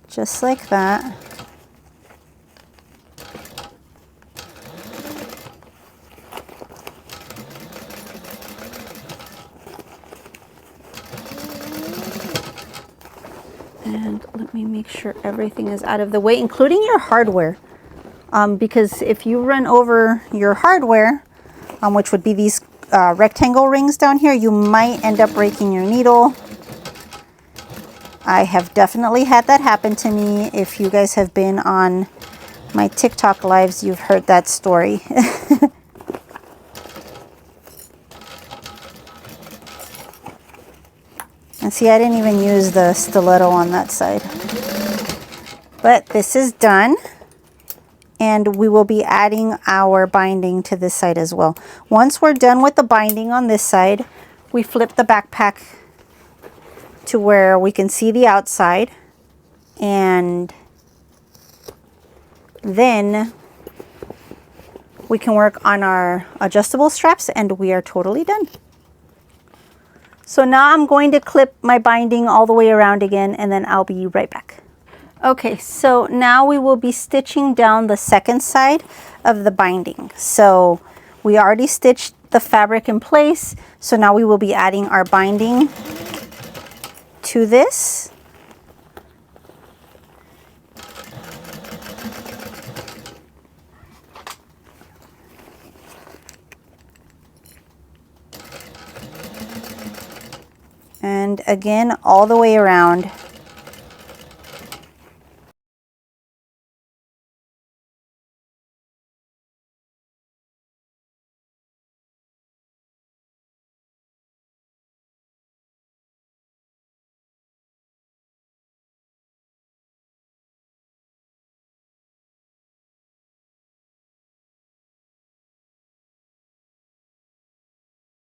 Just like that. And let me make sure everything is out of the way, including your hardware. Because if you run over your hardware, which would be these rectangle rings down here, you might end up breaking your needle. I have definitely had that happen to me. If you guys have been on my TikTok lives, you've heard that story. And see, I didn't even use the stiletto on that side. But this is done. and we will be adding our binding to this side as well. Once we're done with the binding on this side, we flip the backpack to where we can see the outside, and then we can work on our adjustable straps, and we are totally done. So now I'm going to clip my binding all the way around again, and then I'll be right back. Okay, so now we will be stitching down the second side of the binding. So we already stitched the fabric in place, so now we will be adding our binding to this. And again, all the way around.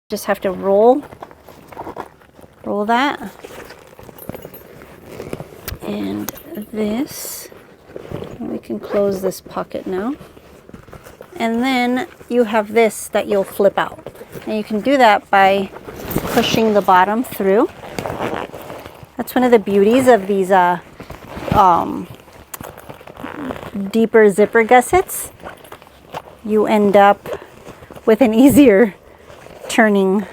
Just have to roll that. And this, we can close this pocket now. And then you have this that you'll flip out. And you can do that by pushing the bottom through. That's one of the beauties of these deeper zipper gussets. You end up with an easier turning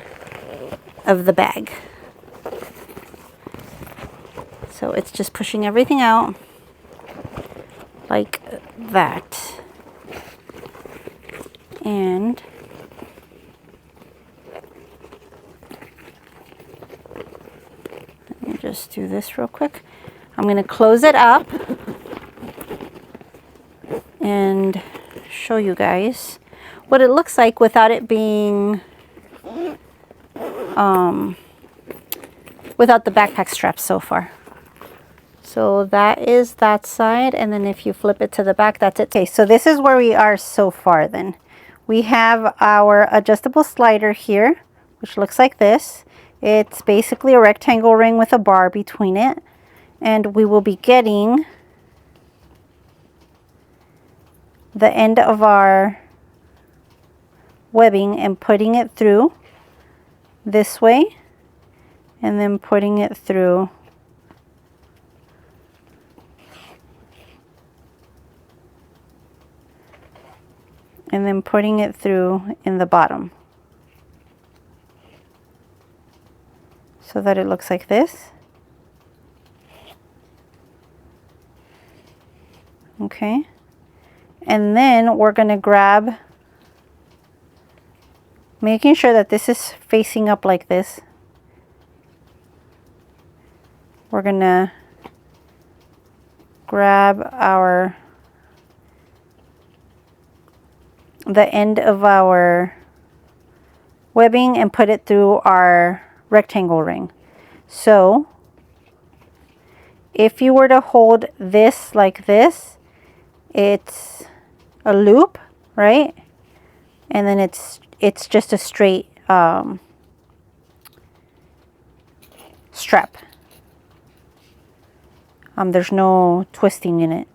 of the bag. So it's just pushing everything out like that. And let me just do this real quick. I'm going to close it up and show you guys what it looks like without it being without the backpack straps so far. So that is that side, and then if you flip it to the back, that's it. Okay, so this is where we are so far then. We have our adjustable slider here, which looks like this. It's basically a rectangle ring with a bar between it, and we will be getting the end of our webbing and putting it through this way, and then putting it through and then putting it through in the bottom so that it looks like this. Okay, and then we're going to grab, making sure that this is facing up like this. We're going to grab the end of our webbing and put it through our rectangle ring. So if you were to hold this like this, it's a loop, right? And then it's just a straight strap. There's no twisting in it.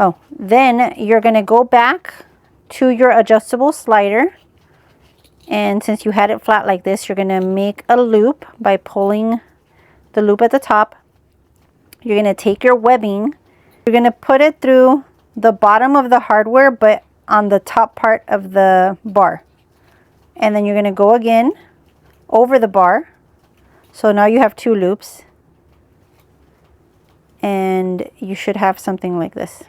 Oh, then you're going to go back to your adjustable slider, and since you had it flat like this, you're going to make a loop by pulling the loop at the top. You're going to take your webbing, you're going to put it through the bottom of the hardware but on the top part of the bar, and then you're going to go again over the bar. So now you have two loops, and you should have something like this.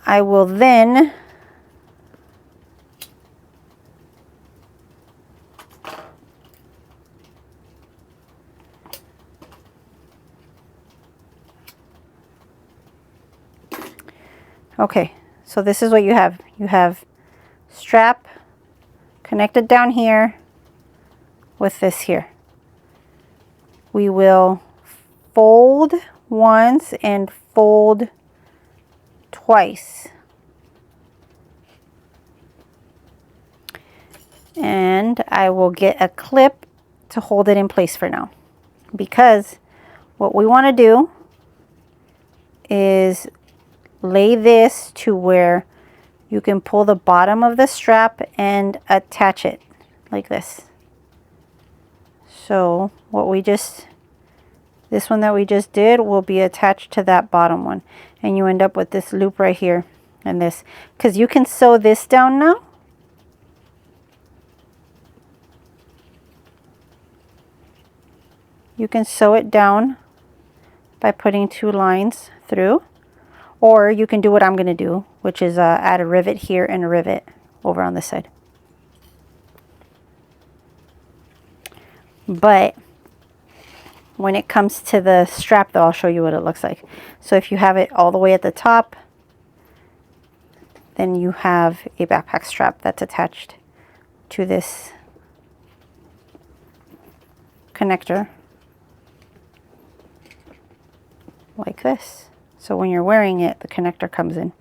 I will then okay, so this is what you have. You have strap connected down here with this here. We will fold once and fold twice. And I will get a clip to hold it in place for now, because what we want to do is lay this to where you can pull the bottom of the strap and attach it like this. So this one that we just did will be attached to that bottom one, and you end up with this loop right here and this, because you can sew this down now. You can sew it down by putting 2 lines through, or you can do what I'm going to do, which is add a rivet here and a rivet over on this side. But when it comes to the strap, though, I'll show you what it looks like. So if you have it all the way at the top, then you have a backpack strap that's attached to this connector like this. So when you're wearing it, the connector comes in.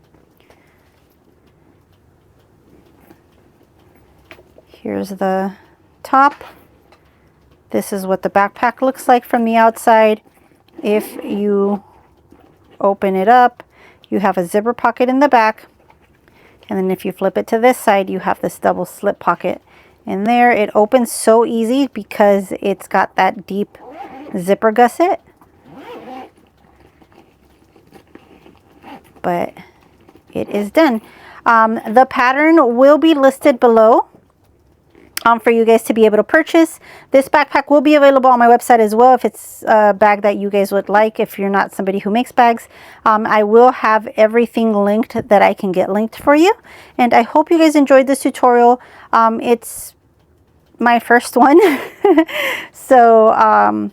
Here's the top. This is what the backpack looks like from the outside. If you open it up, you have a zipper pocket in the back. And then if you flip it to this side, you have this double slip pocket in there. It opens so easy because it's got that deep zipper gusset. But it is done. The pattern will be listed below for you guys to be able to purchase. This backpack will be available on my website as well if it's a bag that you guys would like, if you're not somebody who makes bags. I will have everything linked that I can get linked for you. And I hope you guys enjoyed this tutorial. It's my first one. So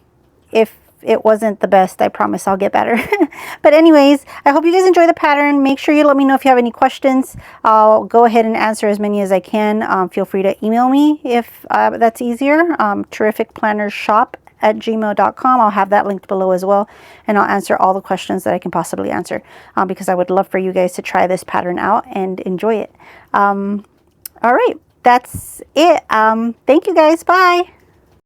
if it wasn't the best, I promise I'll get better. But anyways, I hope you guys enjoy the pattern. Make sure you let me know if you have any questions. I'll go ahead and answer as many as I can. Feel free to email me if that's easier. terrificplannershop@gmail.com. I'll have that linked below as well, and I'll answer all the questions that I can possibly answer, because I would love for you guys to try this pattern out and enjoy it. All right, that's it. Thank you guys. Bye.